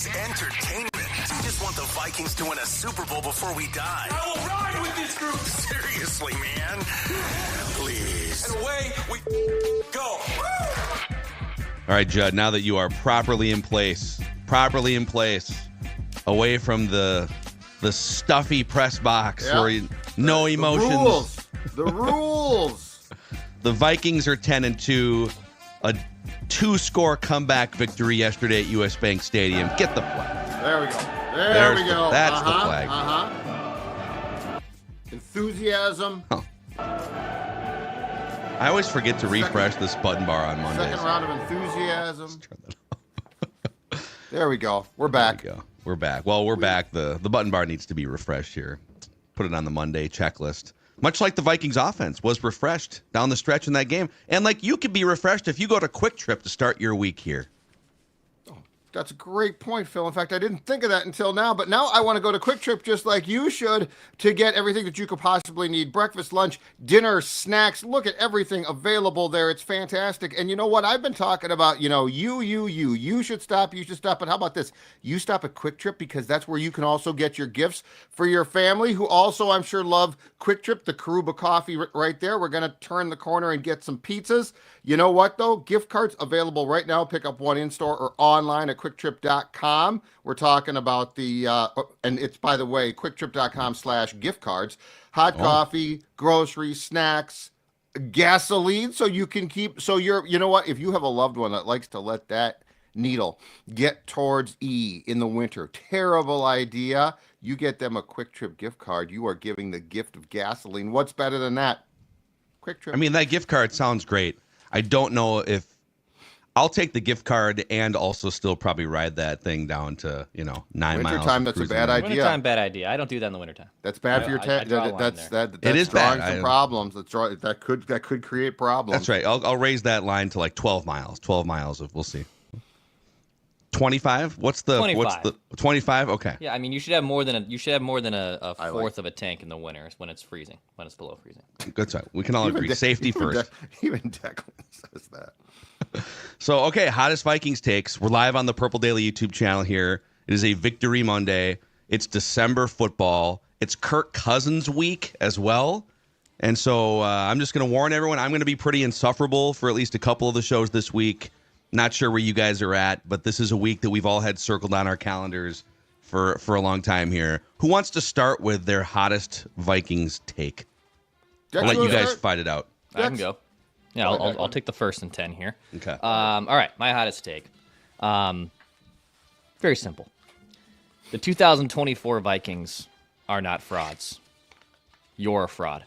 It's entertainment. We just want the Vikings to win a Super Bowl before we die. I will ride with this group. Seriously, man. Please. And away we go. All right, Judd, now that you are properly in place, away from the stuffy press box where no emotions. The rules. The Vikings are 10-2. A 2-score comeback victory yesterday at US Bank Stadium. Get the flag. There we go. There we go. That's the flag. Enthusiasm. Huh. I always forget to refresh this button bar on Mondays. Second round of enthusiasm. There we go. We're back. We're back. Well, we're back. The button bar needs to be refreshed here. Put it on the Monday checklist. Much like the Vikings offense was refreshed down the stretch in that game. And like you could be refreshed if you go to Quick Trip to start your week here. That's a great point, Phil. In fact, I didn't think of that until now, but now I want to go to Quick Trip just like you should to get everything that you could possibly need. Breakfast, lunch, dinner, snacks. Look at everything available there. It's fantastic. And you know what? I've been talking about, you should stop. But how about this? You stop at Quick Trip because that's where you can also get your gifts for your family who also, I'm sure, love Quick Trip, the Karuba coffee right there. We're going to turn the corner and get some pizzas. You know what, though? Gift cards available right now. Pick up one in-store or online at quicktrip.com. We're talking about the, and it's, by the way, quicktrip.com/gift cards. Hot coffee, groceries, snacks, gasoline, so you can keep, you know what? If you have a loved one that likes to let that needle get towards E in the winter, terrible idea. You get them a Quick Trip gift card. You are giving the gift of gasoline. What's better than that? Quick Trip. I mean, that gift card sounds great. I don't know if I'll take the gift card and also still probably ride that thing down to, 9 miles. Wintertime, that's a bad idea. Wintertime, bad idea. I don't do that in the wintertime. That's bad for your that's it is drawing bad. some problems. That could create problems. That's right. I'll raise that line to like 12 miles. 12 miles we'll see. 25? What's the 25? Okay. Yeah, I mean you should have more than a fourth of a tank in the winter when it's freezing, when it's below freezing. Good side. We can all agree. Safety first. Even Declan says that. So, okay, hottest Vikings takes. We're live on the Purple Daily YouTube channel here. It is a Victory Monday. It's December football. It's Kirk Cousins week as well. And so I'm just going to warn everyone, I'm going to be pretty insufferable for at least a couple of the shows this week. Not sure where you guys are at, but this is a week that we've all had circled on our calendars for a long time here. Who wants to start with their hottest Vikings take? I'll let you guys fight it out. I can go. Yeah, I'll take the first and 10 here. Okay. All right, my hottest take. Very simple. The 2024 Vikings are not frauds. You're a fraud.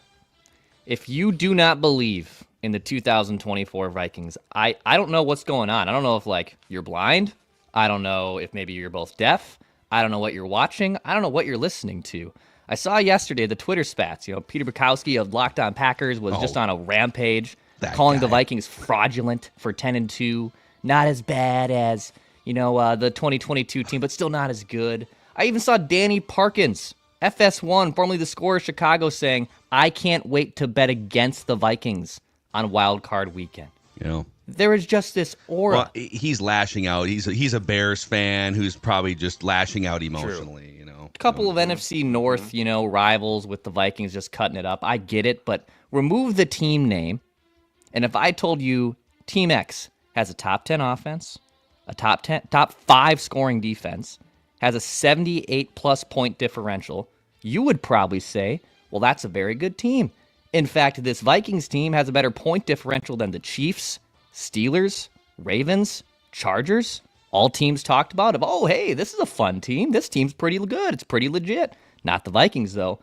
If you do not believe in the 2024 Vikings, I don't know what's going on. I don't know if, you're blind. I don't know if maybe you're both deaf. I don't know what you're watching. I don't know what you're listening to. I saw yesterday the Twitter spats. Peter Bukowski of Locked On Packers was just on a rampage, calling the Vikings fraudulent for 10-2. Not as bad as, the 2022 team, but still not as good. I even saw Danny Parkins, FS1, formerly the Scorer of Chicago, saying, I can't wait to bet against the Vikings on Wild Card Weekend. There is just this aura. Well, he's lashing out. He's a Bears fan who's probably just lashing out emotionally. A couple of NFC North, rivals with the Vikings just cutting it up. I get it, but remove the team name. And if I told you Team X has a top 10 offense, a top 5 scoring defense, has a 78-plus point differential, you would probably say, well, that's a very good team. In fact, this Vikings team has a better point differential than the Chiefs, Steelers, Ravens, Chargers. All teams talked about of, oh, hey, this is a fun team. This team's pretty good. It's pretty legit. Not the Vikings, though.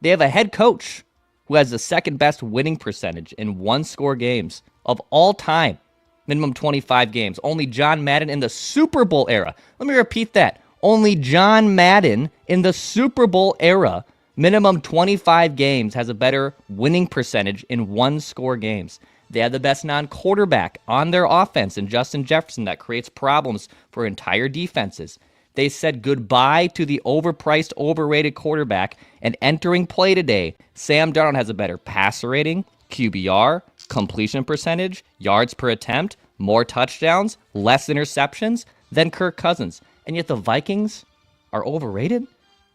They have a head coach who has the second best winning percentage in one-score games of all time. Minimum 25 games. Only John Madden in the Super Bowl era. Let me repeat that. Only John Madden in the Super Bowl era, minimum 25 games, has a better winning percentage in one-score games. They have the best non-quarterback on their offense in Justin Jefferson that creates problems for entire defenses. They said goodbye to the overpriced, overrated quarterback, and entering play today, Sam Darnold has a better passer rating, QBR, completion percentage, yards per attempt, more touchdowns, less interceptions than Kirk Cousins. and yet the Vikings are overrated?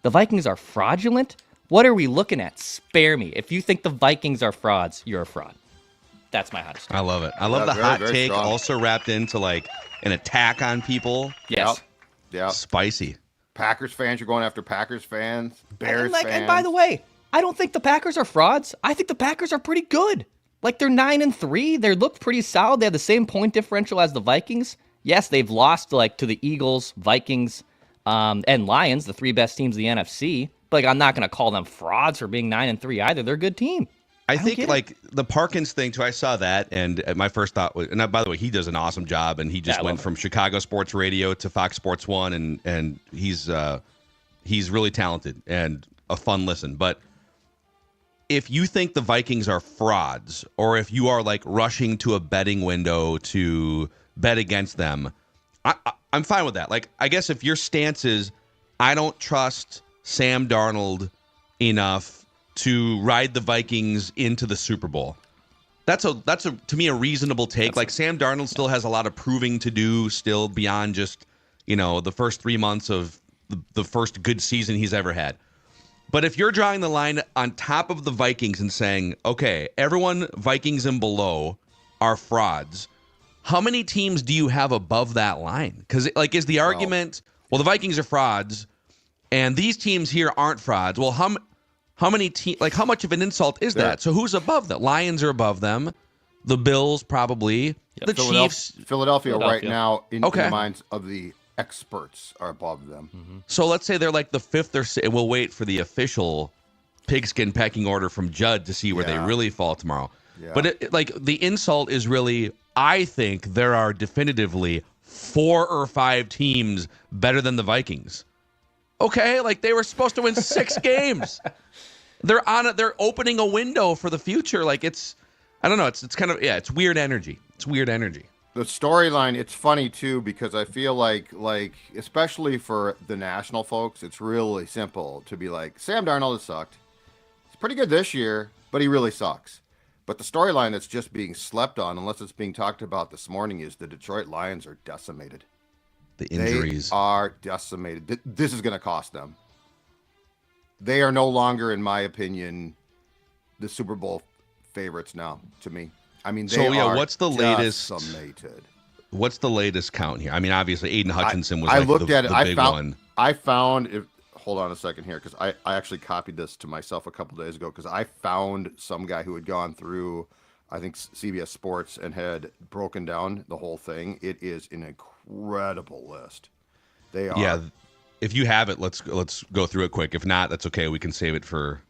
The Vikings are fraudulent? What are we looking at? Spare me. If you think the Vikings are frauds, you're a fraud. That's my hot take. I love it. I love the very, hot very take strong. also wrapped into like an attack on people. Yes. Yep. Spicy. Packers fans, you're going after Packers fans, Bears fans. And by the way, I don't think the Packers are frauds. I think the Packers are pretty good. Like, they're 9-3. They look pretty solid. They have the same point differential as the Vikings. Yes, they've lost to the Eagles, Vikings, and Lions, the 3 best teams of the NFC. But like, I'm not going to call them frauds for being 9-3 either. They're a good team. I think like the Parkins thing too. I saw that, and my first thought was, and by the way, he does an awesome job, and he just went from Chicago Sports Radio to Fox Sports 1, and he's really talented and a fun listen. But if you think the Vikings are frauds, or if you are like rushing to a betting window to bet against them, I'm fine with that. Like, I guess if your stance is, I don't trust Sam Darnold enough to ride the Vikings into the Super Bowl. That's to me a reasonable take. Like, Sam Darnold still has a lot of proving to do still beyond just, the first 3 months of the first good season he's ever had. But if you're drawing the line on top of the Vikings and saying, okay, everyone Vikings and below are frauds, how many teams do you have above that line? Because like, is the argument, well, the Vikings are frauds and these teams here aren't frauds. Well, how many teams, like, how much of an insult is that? So who's above them? Lions are above them. The Bills probably. Yep. The Chiefs. Philadelphia right now, in Okay. the minds of the experts, are above them. Mm-hmm. So let's say they're like the 5th or 6th. We'll wait for the official pigskin pecking order from Judd to see where they really fall tomorrow. Yeah. But like, the insult is really, I think there are definitively 4 or 5 teams better than the Vikings. Okay, like, they were supposed to win 6 games. They're opening a window for the future. Like, I don't know. It's kind of, it's weird energy. It's weird energy. The storyline, it's funny too, because I feel like especially for the national folks, it's really simple to be like, Sam Darnold has sucked. He's pretty good this year, but he really sucks. But the storyline that's just being slept on, unless it's being talked about this morning, is the Detroit Lions are decimated. The injuries. They are decimated. This is going to cost them. They are no longer, in my opinion, the Super Bowl favorites now, to me. I mean, they are what's the latest? decimated. What's the latest count here? I mean, obviously, Aiden Hutchinson was I like looked at it. the big one. I found it. Hold on a second here, because I actually copied this to myself a couple days ago, because I found some guy who had gone through, I think, CBS Sports and had broken down the whole thing. It is an incredible list. They are. Yeah. If you have it, let's go through it quick. If not, that's okay. We can save it for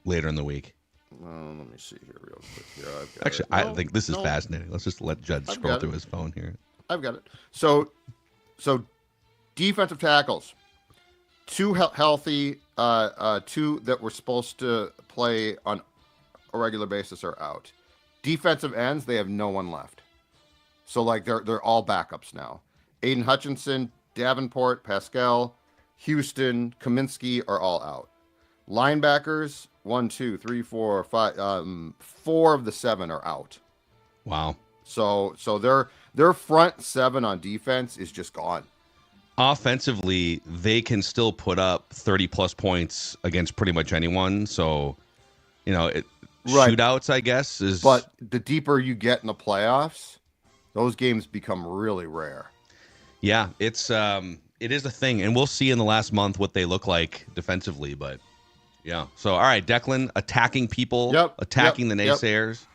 later in the week. Let me see here real quick. Yeah, I've got Actually, it. I think this is fascinating. Let's just let Judd scroll got through it. his phone here. I've got it. So defensive tackles, 2 healthy, 2 that were supposed to play on a regular basis are out. Defensive ends, they have no one left. So like they're all backups now. Aiden Hutchinson, Davenport, Pascal, Houston, Kaminsky are all out. Linebackers, 1, 2, 3, 4, 5, 4 of the 7 are out. Wow. So their front 7 on defense is just gone. Offensively, they can still put up 30-plus points against pretty much anyone. So, Right. shootouts, I guess, is. But the deeper you get in the playoffs, those games become really rare. Yeah, it is a thing, and we'll see in the last month what they look like defensively. But yeah, so all right, Declan, attacking people, attacking the naysayers.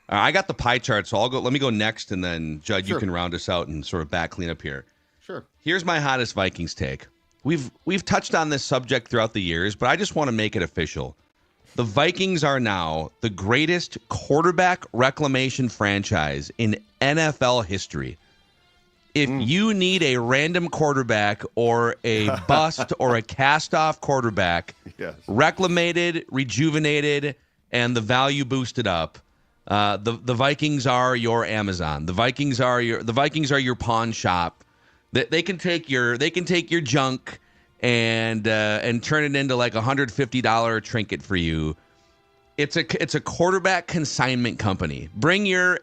I got the pie chart, so let me go next, and then Judd, Sure. you can round us out and sort of back clean up here. Sure. Here's my hottest Vikings take. We've touched on this subject throughout the years, but I just want to make it official. The Vikings are now the greatest quarterback reclamation franchise in NFL history. If you need a random quarterback or a bust or a cast-off quarterback, Yes. reclamated, rejuvenated, and the value boosted up, the Vikings are your Amazon. The Vikings are your pawn shop. They can take your junk and turn it into like $150 trinket for you. It's a quarterback consignment company. Bring your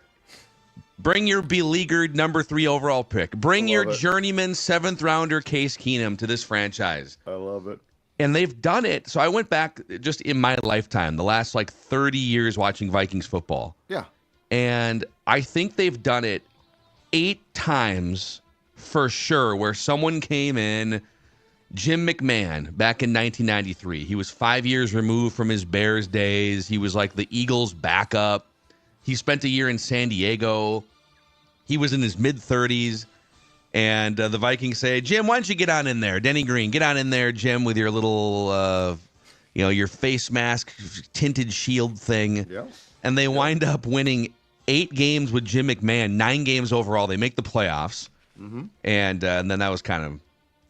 Bring your beleaguered number 3 overall pick. Bring your journeyman 7th rounder Case Keenum to this franchise. I love it. And they've done it. So I went back just in my lifetime, the last 30 years watching Vikings football. Yeah. And I think they've done it 8 times for sure, where someone came in, Jim McMahon, back in 1993. He was 5 years removed from his Bears days. He was like the Eagles' backup. He spent a year in San Diego. He was in his mid-30s. And the Vikings say, Jim, why don't you get on in there? Denny Green, get on in there, Jim, with your little, your face mask, tinted shield thing. Yeah. And they wind up winning 8 games with Jim McMahon, 9 games overall. They make the playoffs. Mm-hmm. And then that was kind of,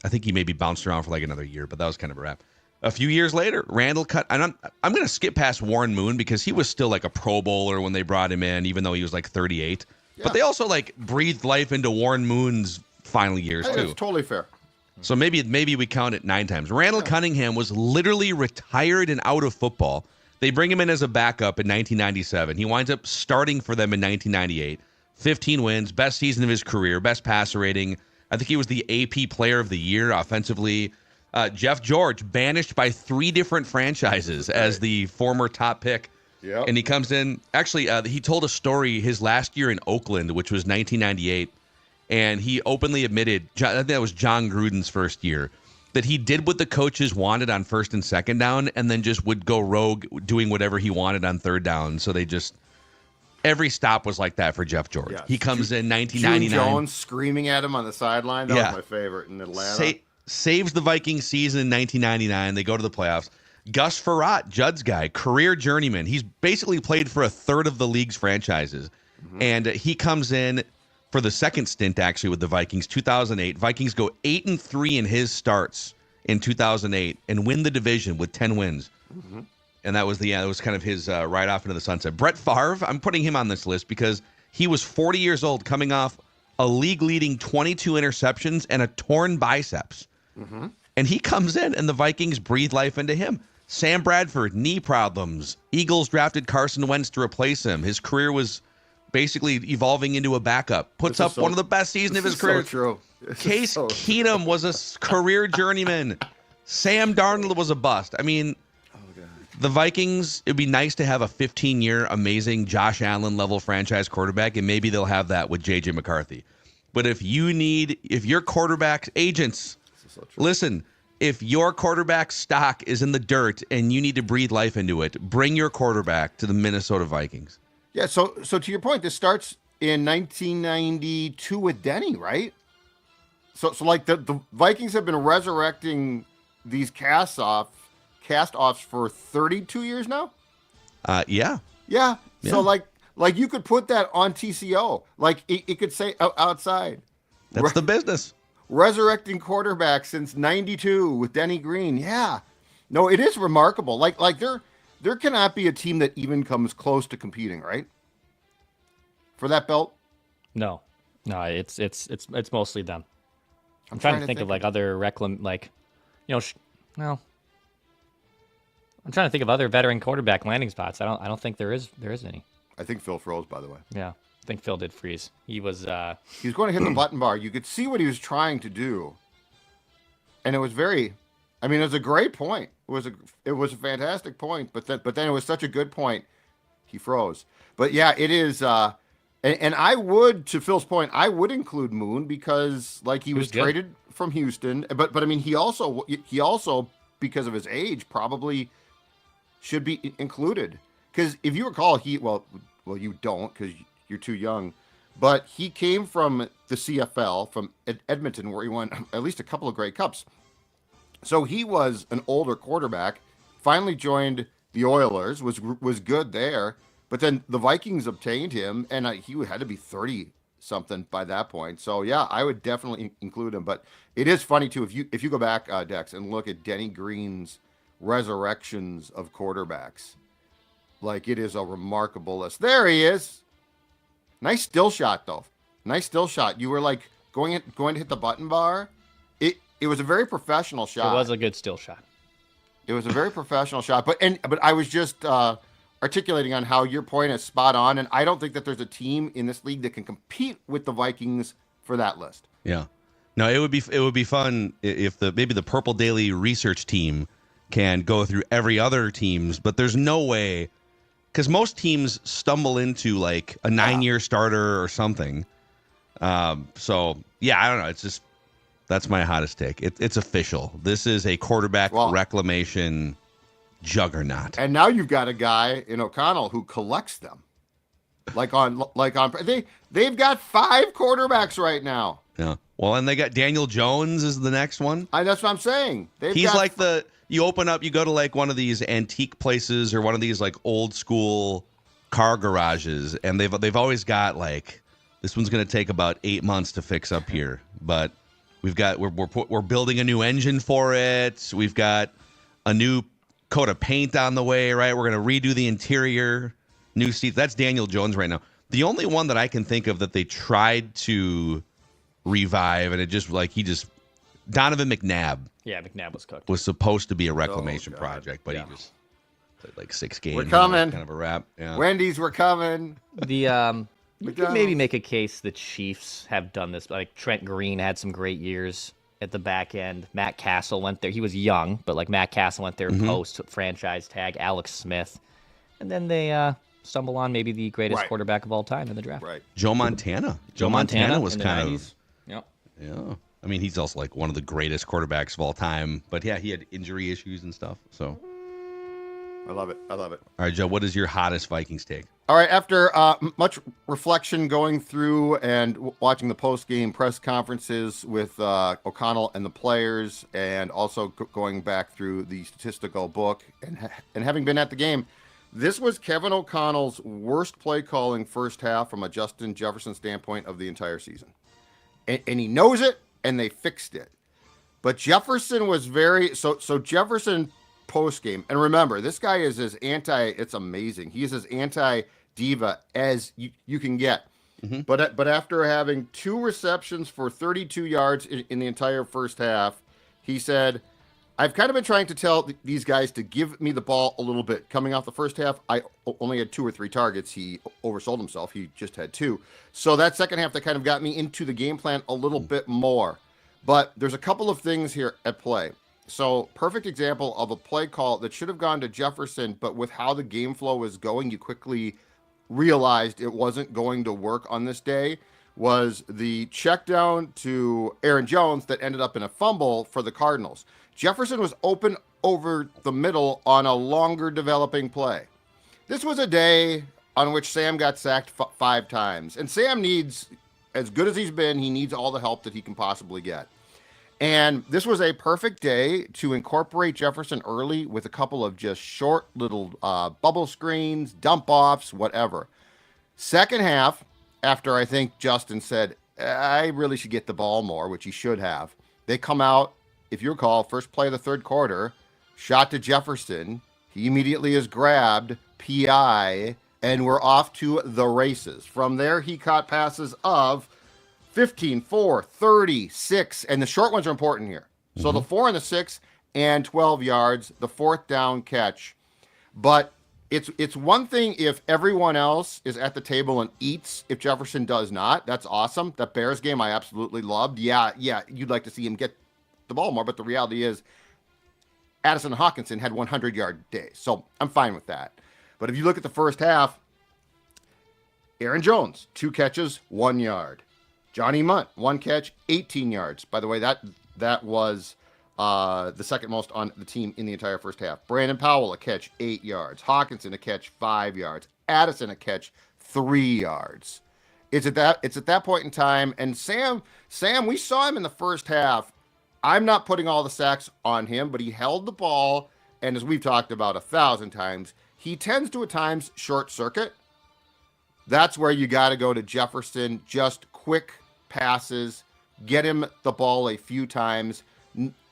I think he maybe bounced around for another year, but that was kind of a wrap. A few years later, Randall cut. And I'm going to skip past Warren Moon because he was still a Pro Bowler when they brought him in, even though he was 38. Yeah. But they also breathed life into Warren Moon's final years too. That's totally fair. So maybe we count it 9 times. Randall Cunningham was literally retired and out of football. They bring him in as a backup in 1997. He winds up starting for them in 1998. 15 wins, best season of his career, best passer rating. I think he was the AP Player of the Year offensively. Jeff George banished by 3 different franchises as the former top pick. Yep. And he comes in. Actually, he told a story his last year in Oakland, which was 1998. And he openly admitted, I think that was John Gruden's first year, that he did what the coaches wanted on 1st and 2nd down and then just would go rogue doing whatever he wanted on 3rd down. So every stop was like that for Jeff George. Yes. He comes in 1999. June Jones screaming at him on the sideline. That was my favorite in Atlanta. Saves the Vikings season in 1999. They go to the playoffs. Gus Frerotte, Judd's guy, career journeyman. He's basically played for a third of the league's franchises. Mm-hmm. And he comes in for the second stint, actually, with the Vikings, 2008. Vikings go 8-3 in his starts in 2008 and win the division with 10 wins. Mm-hmm. And that was that was kind of his ride off into the sunset. Brett Favre, I'm putting him on this list because he was 40 years old, coming off a league-leading 22 interceptions and a torn biceps. Mm-hmm. And he comes in, and the Vikings breathe life into him. Sam Bradford, knee problems. Eagles drafted Carson Wentz to replace him. His career was basically evolving into a backup. Puts up one of the best seasons of his career. So true. Case Keenum was a career journeyman. Sam Darnold was a bust. I mean, the Vikings, it'd be nice to have a 15-year amazing Josh Allen level franchise quarterback, and maybe they'll have that with J.J. McCarthy. But if your quarterback agents, listen, if your quarterback stock is in the dirt and you need to breathe life into it, bring your quarterback to the Minnesota Vikings. Yeah, so to your point, this starts in 1992 with Denny, right? So the Vikings have been resurrecting these cast-offs for 32 years now? Yeah. Yeah. So like you could put that on TCO. Like it could say outside. That's the business. Resurrecting quarterback since 92 with Denny Green. Yeah. No, it is remarkable. Like there cannot be a team that even comes close to competing, right? For that belt? No, it's mostly them. I'm trying to think of other I'm trying to think of other veteran quarterback landing spots. I don't think there is any. I think Phil froze, by the way. Yeah, I think Phil did freeze. He was going to hit the button bar. You could see what he was trying to do, and it was it was a great point. It was a fantastic point, but then it was such a good point. He froze. But yeah, it is. And I would, to Phil's point, I would include Moon because he was traded from Houston. But I mean, he also because of his age probably should be included. Because if you recall, you don't because you're too young. But he came from the CFL, from Edmonton, where he won at least a couple of Grey Cups. So he was an older quarterback, finally joined the Oilers, was good there. But then the Vikings obtained him, and he had to be 30-something by that point. So, yeah, I would definitely include him. But it is funny, too, if you go back, Dex, and look at Denny Green's resurrections of quarterbacks. It is a remarkable list. There he is. Nice still shot, though. Nice still shot. You were, going to hit the button bar. It was a very professional shot. It was a good still shot. It was a very professional shot. But I was just... Are articulating on how your point is spot on, and I don't think that there's a team in this league that can compete with the Vikings for that list. Yeah. No, it would be fun if maybe the Purple Daily research team can go through every other team's, but there's no way, because most teams stumble into like a 9-year starter or something. So yeah, I don't know. It's just, that's my hottest take. It's official. This is a quarterback reclamation juggernaut. And now you've got a guy in O'Connell who collects them. They've got 5 quarterbacks right now. Yeah. Well, and they got Daniel Jones is the next one. That's what I'm saying. He's like you open up, you go to like one of these antique places or one of these like old school car garages, and they've always got like, this one's going to take about 8 months to fix up here, but we're building a new engine for it. We've got a new coat of paint on the way, right? We're going to redo the interior, new seats. That's Daniel Jones right now. The only one that I can think of that they tried to revive, and it just Donovan McNabb. Yeah, McNabb was cooked. Was supposed to be a reclamation project, but he just played like 6 games. We're coming. Kind of a wrap. Yeah. Wendy's, we're coming. You could maybe make a case the Chiefs have done this. Like Trent Green had some great years at the back end. Matt Castle went there. He was young, but like Matt Castle went there post franchise tag. Alex Smith, and then they stumble on maybe the greatest quarterback of all time in the draft. Right. Joe Montana. Joe Montana was kind 90s. Yep. Yeah. I mean, he's also like one of the greatest quarterbacks of all time. But yeah, he had injury issues and stuff. So I love it. All right, Joe, what is your hottest Vikings take? All right, after much reflection going through and watching the post-game press conferences with O'Connell and the players, and also going back through the statistical book and having been at the game, this was Kevin O'Connell's worst play calling first half from a Justin Jefferson standpoint of the entire season. And he knows it, and they fixed it. But Jefferson was so Jefferson post-game, and remember, this guy is as it's amazing. He is as anti-diva as you can get. Mm-hmm. But after having 2 receptions for 32 yards in the entire first half, he said, I've kind of been trying to tell these guys to give me the ball a little bit. Coming off the first half, I only had 2 or 3 targets. He oversold himself. He just had 2. So that second half, that kind of got me into the game plan a little bit more. But there's a couple of things here at play. So perfect example of a play call that should have gone to Jefferson, but with how the game flow was going, you quickly realized it wasn't going to work on this day, was the check down to Aaron Jones that ended up in a fumble for the Cardinals. Jefferson was open over the middle on a longer developing play. This was a day on which Sam got sacked 5 times. And Sam needs, as good as he's been, he needs all the help that he can possibly get. And this was a perfect day to incorporate Jefferson early with a couple of just short little bubble screens, dump offs, whatever. Second half, after I think Justin said, I really should get the ball more, which he should have. They come out, if you recall, first play of the third quarter, shot to Jefferson. He immediately is grabbed, PI, and we're off to the races. From there, he caught passes of 15, 4, 30, 6, and the short ones are important here. So the 4 and the 6 and 12 yards, the 4th down catch. But it's one thing if everyone else is at the table and eats, if Jefferson does not. That's awesome. That Bears game I absolutely loved. Yeah, you'd like to see him get the ball more, but the reality is Addison Hawkinson had 100-yard days. So I'm fine with that. But if you look at the first half, Aaron Jones, 2 catches, 1 yard. Johnny Munt, 1 catch, 18 yards. By the way, that was the second most on the team in the entire first half. Brandon Powell, a catch, 8 yards. Hawkinson, a catch, 5 yards. Addison, a catch, 3 yards. It's at that point in time. And Sam, we saw him in the first half. I'm not putting all the sacks on him, but he held the ball. And as we've talked about 1,000 times, he tends to at times short circuit. That's where you got to go to Jefferson. Just quick passes, get him the ball a few times.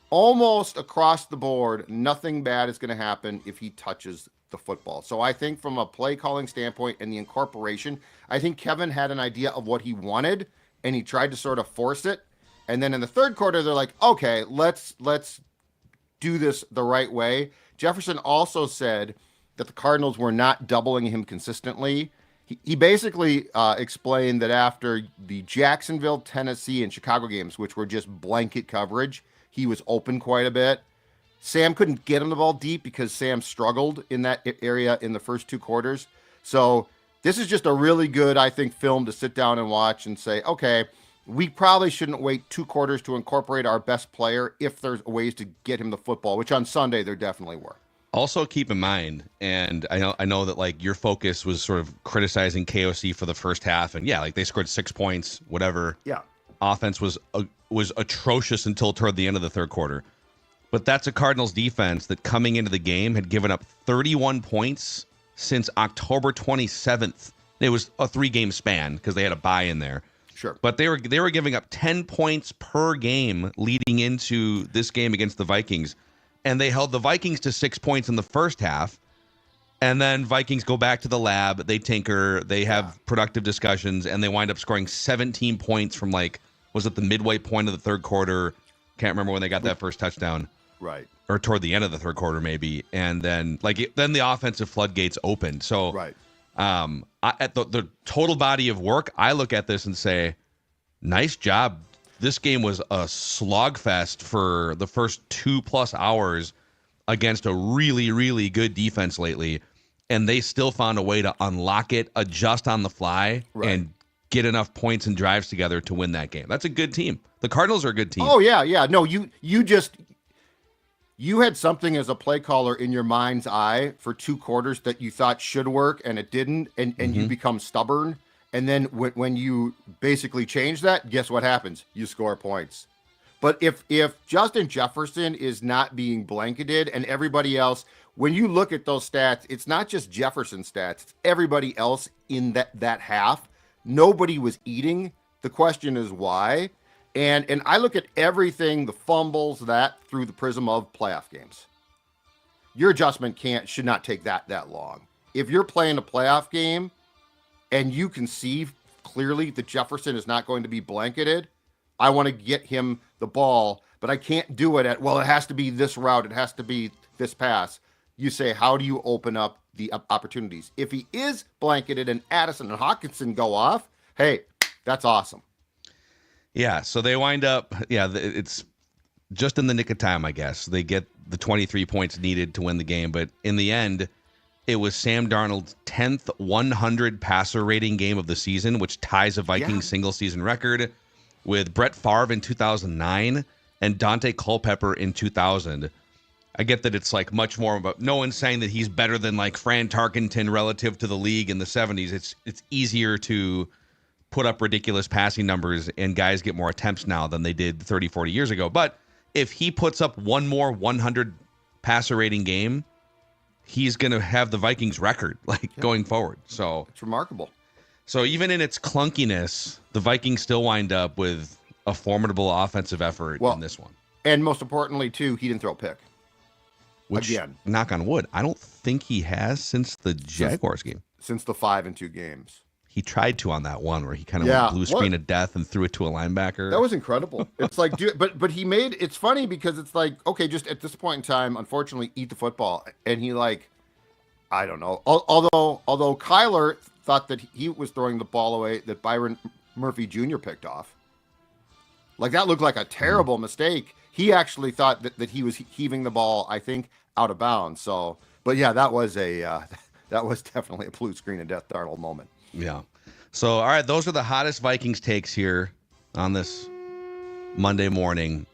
Almost across the board, nothing bad is going to happen if he touches the football. So I think from a play calling standpoint and the incorporation, I think Kevin had an idea of what he wanted, and he tried to sort of force it. And then in the third quarter, they're like, okay, let's do this the right way. Jefferson also said that the Cardinals were not doubling him consistently. He basically explained that after the Jacksonville, Tennessee, and Chicago games, which were just blanket coverage, he was open quite a bit. Sam couldn't get him the ball deep because Sam struggled in that area in the first 2 quarters. So this is just a really good, I think, film to sit down and watch and say, okay, we probably shouldn't wait 2 quarters to incorporate our best player if there's ways to get him the football, which on Sunday there definitely were. Also keep in mind, and I know that like your focus was sort of criticizing KOC for the first half, and yeah, like they scored 6 points, whatever. Yeah. Offense was atrocious until toward the end of the third quarter. But that's a Cardinals defense that coming into the game had given up 31 points since October 27th. It was a 3-game span because they had a bye in there. Sure. But they were giving up 10 points per game leading into this game against the Vikings. And they held the Vikings to 6 points in the first half. And then Vikings go back to the lab. They tinker. They have productive discussions. And they wind up scoring 17 points from was it the midway point of the third quarter? Can't remember when they got that first touchdown. Right. Or toward the end of the third quarter, maybe. And then then the offensive floodgates opened. So right. At the total body of work, I look at this and say, nice job. This game was a slogfest for the first 2+ hours against a really, really good defense lately. And they still found a way to unlock it, adjust on the fly, and get enough points and drives together to win that game. That's a good team. The Cardinals are a good team. Oh, yeah. No, you had something as a play caller in your mind's eye for 2 quarters that you thought should work and it didn't, and you become stubborn. And then when you basically change that, guess what happens? You score points. But if Justin Jefferson is not being blanketed and everybody else, when you look at those stats, it's not just Jefferson stats, it's everybody else in that half. Nobody was eating. The question is why? And I look at everything, the fumbles, that through the prism of playoff games. Your adjustment should not take that long. If you're playing a playoff game and you can see clearly that Jefferson is not going to be blanketed, I want to get him the ball, but I can't do it it has to be this route, it has to be this pass. You say, how do you open up the opportunities? If he is blanketed and Addison and Hawkinson go off, hey, that's awesome. Yeah, so they wind up, it's just in the nick of time, I guess. They get the 23 points needed to win the game, but in the end, it was Sam Darnold's 10th 100 passer rating game of the season, which ties a Vikings single-season record with Brett Favre in 2009 and Dante Culpepper in 2000. I get that it's much more about no one's saying that he's better than Fran Tarkenton relative to the league in the 70s. It's easier to put up ridiculous passing numbers and guys get more attempts now than they did 30, 40 years ago. But if he puts up one more 100 passer rating game, he's going to have the Vikings record going forward. So it's remarkable. So even in its clunkiness, the Vikings still wind up with a formidable offensive effort in this one. And most importantly, too, he didn't throw a pick. Which, again, knock on wood, I don't think he has since the Jaguars game. Since the 5-2 games. He tried to on that one where he kind of went blue screen of death and threw it to a linebacker. That was incredible. It's but he made, it's funny because it's okay, just at this point in time, unfortunately, eat the football. And he I don't know. Although Kyler thought that he was throwing the ball away that Byron Murphy Jr. picked off. That looked like a terrible mistake. He actually thought that he was heaving the ball, I think, out of bounds. So, but yeah, that was definitely a blue screen of death Darnold moment. Yeah. So, all right, those are the hottest Vikings takes here on this Monday morning.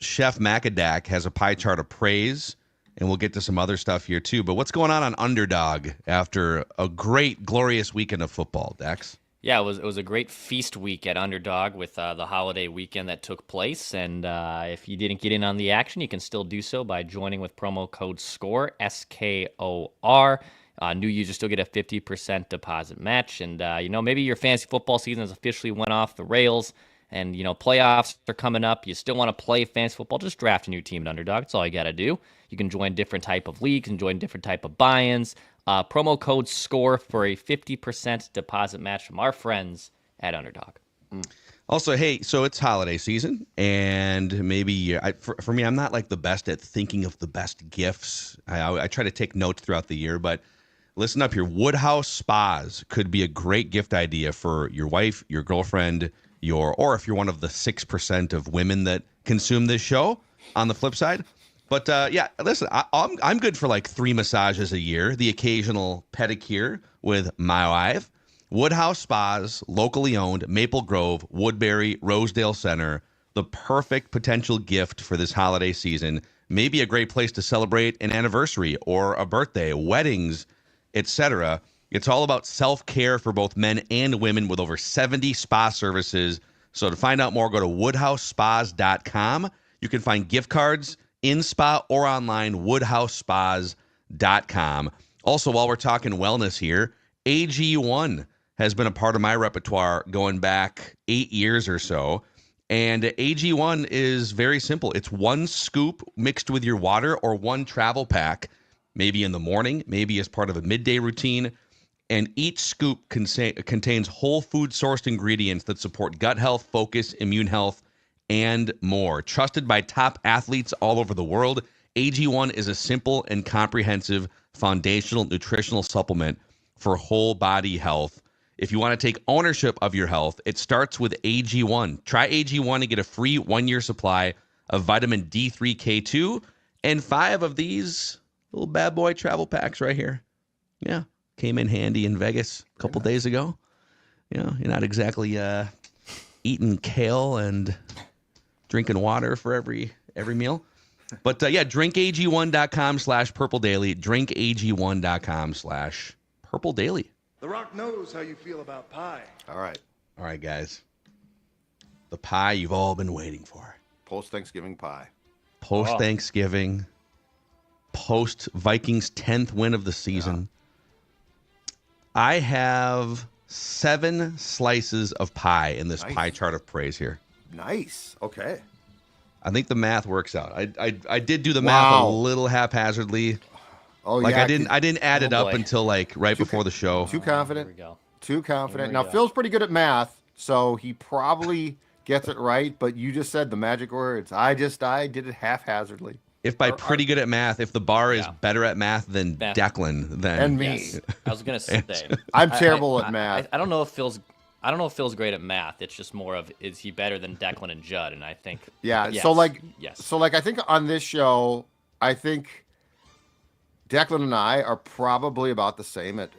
Chef Macadac has a pie chart of praise, and we'll get to some other stuff here too. But what's going on Underdog after a great, glorious weekend of football, Dex? Yeah, it was a great feast week at Underdog with the holiday weekend that took place. And if you didn't get in on the action, you can still do so by joining with promo code SCORE, SKOR. New users still get a 50% deposit match. And, maybe your fantasy football season has officially went off the rails and, playoffs are coming up. You still want to play fantasy football. Just draft a new team at Underdog. That's all you got to do. You can join different type of leagues and join different type of buy-ins. Promo code SCORE for a 50% deposit match from our friends at Underdog. Also, hey, so it's holiday season, and maybe for me, I'm not like the best at thinking of the best gifts. I try to take notes throughout the year, but listen up here. Woodhouse Spas could be a great gift idea for your wife, your girlfriend, or if you're one of the 6% of women that consume this show on the flip side. But yeah, listen, I'm good for like 3 massages a year, the occasional pedicure with my wife. Woodhouse Spas, locally owned, Maple Grove, Woodbury, Rosedale Center, the perfect potential gift for this holiday season. Maybe a great place to celebrate an anniversary or a birthday, weddings, etc. It's all about self-care for both men and women with over 70 spa services. So to find out more, go to woodhousespas.com. You can find gift cards in spa or online, woodhousespas.com. Also, while we're talking wellness here, AG1 has been a part of my repertoire going back 8 years or so. And AG1 is very simple. It's 1 scoop mixed with your water or 1 travel pack, maybe in the morning, maybe as part of a midday routine. And each scoop contains whole food sourced ingredients that support gut health, focus, immune health, and more. Trusted by top athletes all over the world, AG1 is a simple and comprehensive foundational nutritional supplement for whole body health. If you want to take ownership of your health, it starts with AG1. Try AG1 and get a free 1-year supply of vitamin D3K2 and 5 of these little bad boy travel packs right here. Yeah, came in handy in Vegas a couple days ago. You know, you're not exactly eating kale and drinking water for every meal. But yeah, drinkag1.com/purple daily. Drinkag1.com/purple daily. The Rock knows how you feel about pie. All right. All right, guys. The pie you've all been waiting for. Post-Thanksgiving pie. Post-Thanksgiving. Post-Vikings 10th win of the season. Yeah. I have 7 slices of pie in this pie chart of praise here. Nice. Okay. I think the math works out. I did do the math a little haphazardly. Oh, like yeah. I didn't add it up until like right before the show. Too confident. Here we go. Too confident. Now, Phil's pretty good at math, so he probably gets it right, but you just said the magic words. I did it haphazardly. If by pretty good at math, if the bar is better at math than Declan, then and me. Yes. I was gonna say I'm terrible at math. I don't know if Phil's great at math. It's just more of, is he better than Declan and Judd? And I think yes. So I think on this show, I think Declan and I are probably about the same at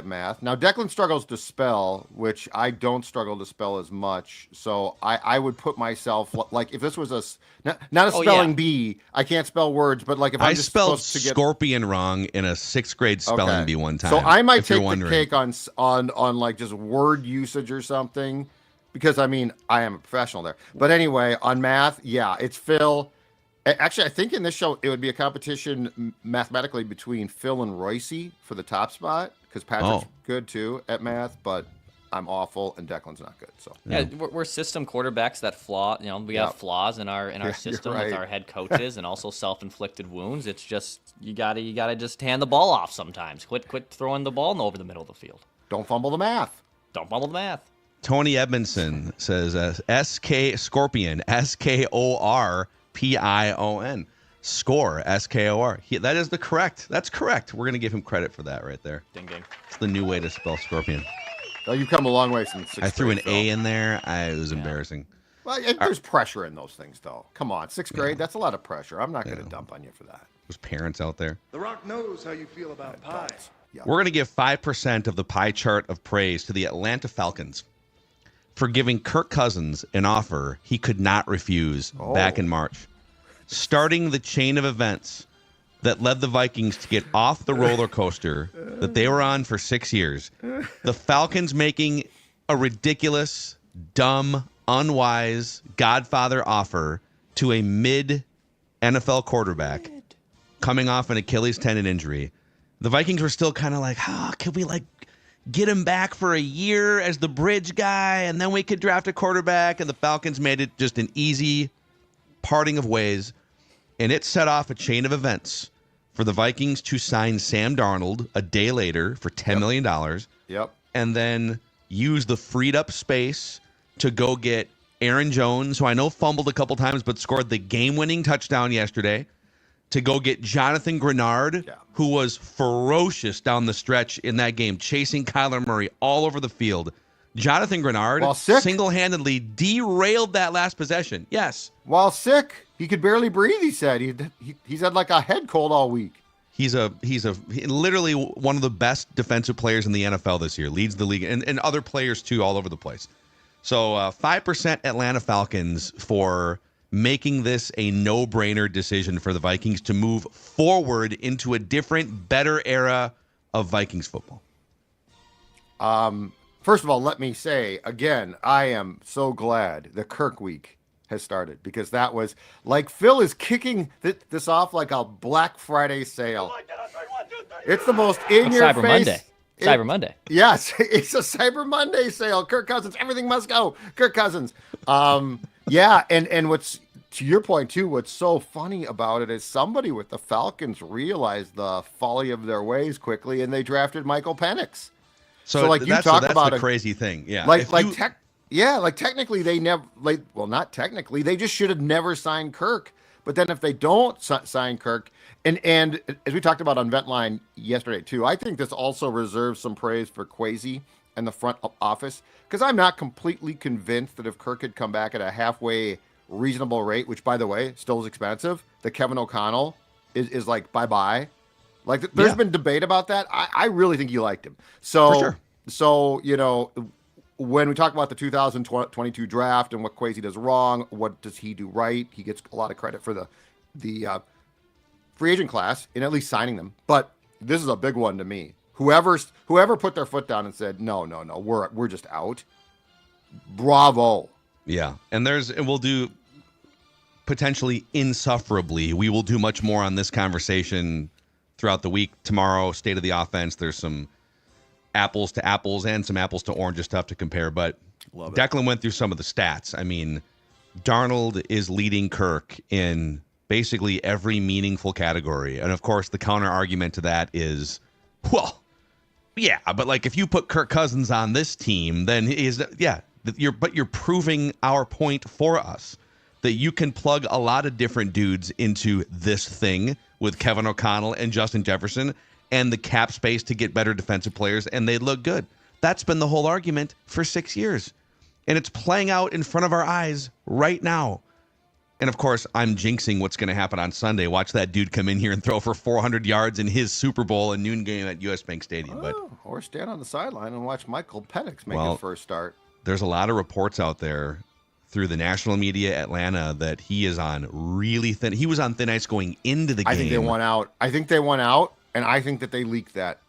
math. Now, Declan struggles to spell, which I don't struggle to spell as much. So I would put myself, like, if this was not a spelling bee, I can't spell words, but like if I'm just spelled supposed to get scorpion wrong in a 6th grade spelling bee one time. So I might take the cake on like just word usage or something, because I mean, I am a professional there. But anyway, on math, yeah, it's Phil. Actually, I think in this show, it would be a competition mathematically between Phil and Royce for the top spot, because Patrick's good too at math, but I'm awful and Declan's not good. So yeah, we're system quarterbacks that flaw. You know, we have flaws in our system with our head coaches and also self-inflicted wounds. It's just you gotta just hand the ball off sometimes. Quit throwing the ball over the middle of the field. Don't fumble the math. Don't fumble the math. Tony Edmondson says Scorpion SKORPION. Score SKOR. That is that's correct. We're gonna give him credit for that right there. Ding ding. It's the new way to spell scorpion. Oh, you've come a long way since 6th grade. I threw an A in there. It was embarrassing. Well, there's pressure in those things, though. Come on, 6th grade, that's a lot of pressure. I'm not going to dump on you for that. There's parents out there. The Rock knows how you feel about pie. Yeah. We're going to give 5% of the pie chart of praise to the Atlanta Falcons for giving Kirk Cousins an offer he could not refuse back in March, starting the chain of events that led the Vikings to get off the roller coaster that they were on for 6 years. The Falcons making a ridiculous, dumb, unwise Godfather offer to a mid-NFL quarterback coming off an Achilles tendon injury. The Vikings were still kind of like, can we get him back for a year as the bridge guy, and then we could draft a quarterback? And the Falcons made it just an easy parting of ways, and it set off a chain of events for the Vikings to sign Sam Darnold a day later for $10 million. Yep. And then use the freed up space to go get Aaron Jones, who I know fumbled a couple times but scored the game-winning touchdown yesterday, to go get Jonathan Greenard, who was ferocious down the stretch in that game, chasing Kyler Murray all over the field. Jonathan Greenard single-handedly derailed that last possession. Yes. While sick, he could barely breathe, he said. He's had like a head cold all week. He's literally one of the best defensive players in the NFL this year. Leads the league, and other players too all over the place. So 5% Atlanta Falcons for making this a no-brainer decision for the Vikings to move forward into a different, better era of Vikings football. First of all, let me say, again, I am so glad the Kirk week has started, because that was like Phil is kicking this off like a Black Friday sale. It's the most in-your-face. Cyber Monday. Yes, it's a Cyber Monday sale. Kirk Cousins, everything must go. Kirk Cousins. Yeah, and what's, to your point too, what's so funny about it is somebody with the Falcons realized the folly of their ways quickly, and they drafted Michael Penix. So like you talk about the crazy thing, yeah. Technically they never, not technically, they just should have never signed Kirk. But then if they don't sign Kirk, and as we talked about on Ventline yesterday too, I think this also reserves some praise for Kwesi and the front office, because I'm not completely convinced that if Kirk had come back at a halfway reasonable rate, which by the way still is expensive, that Kevin O'Connell is like bye-bye. Like there's been debate about that. I really think he liked him. So, for sure. So, when we talk about the 2022 draft and what Kwesi does wrong, what does he do right? He gets a lot of credit for the free agent class in at least signing them. But this is a big one to me. Whoever put their foot down and said, no, we're just out. Bravo. Yeah. And we'll do potentially insufferably. We will do much more on this conversation throughout the week. Tomorrow, state of the offense. There's some apples to apples and some apples to oranges stuff to compare. But Declan went through some of the stats. I mean, Darnold is leading Kirk in basically every meaningful category. And of course, the counter argument to that is, well, yeah, but like if you put Kirk Cousins on this team, then you're proving our point for us that you can plug a lot of different dudes into this thing with Kevin O'Connell and Justin Jefferson and the cap space to get better defensive players, and they look good. That's been the whole argument for 6 years. And it's playing out in front of our eyes right now. And of course, I'm jinxing what's going to happen on Sunday. Watch that dude come in here and throw for 400 yards in his Super Bowl and noon game at US Bank Stadium. Or stand on the sideline and watch Michael Penix make his first start. There's a lot of reports out there through the national media, Atlanta, that he is on really thin. He was on thin ice going into the game. I think they won out. And I think that they leaked that.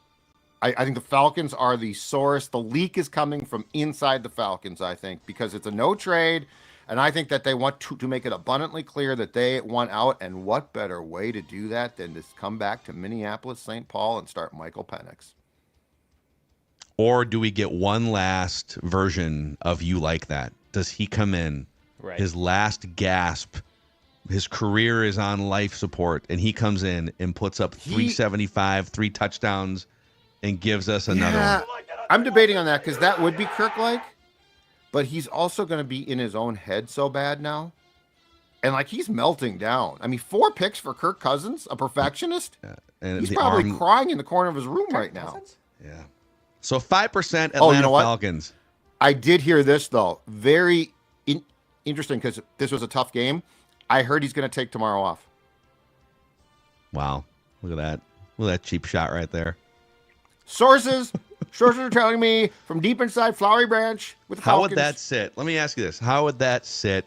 I think the Falcons are the source. The leak is coming from inside the Falcons, I think, because it's a no trade. And I think that they want to make it abundantly clear that they want out. And what better way to do that than to come back to Minneapolis, St. Paul, and start Michael Penix? Or do we get one last version of you like that? Does he come in, his last gasp, his career is on life support, and he comes in and puts up 375, 3 touchdowns, and gives us another one? I'm debating on that because that would be Kirk-like, but he's also going to be in his own head so bad now. And like he's melting down. I mean, 4 picks for Kirk Cousins, a perfectionist. Yeah. And he's probably crying in the corner of his room right now. Yeah. So 5% Atlanta Falcons. I did hear this, though. Very interesting because this was a tough game. I heard he's going to take tomorrow off. Wow. Look at that. Look at that cheap shot right there. Sources are telling me from deep inside Flowery Branch with the Falcons. How would that sit? Let me ask you this. How would that sit?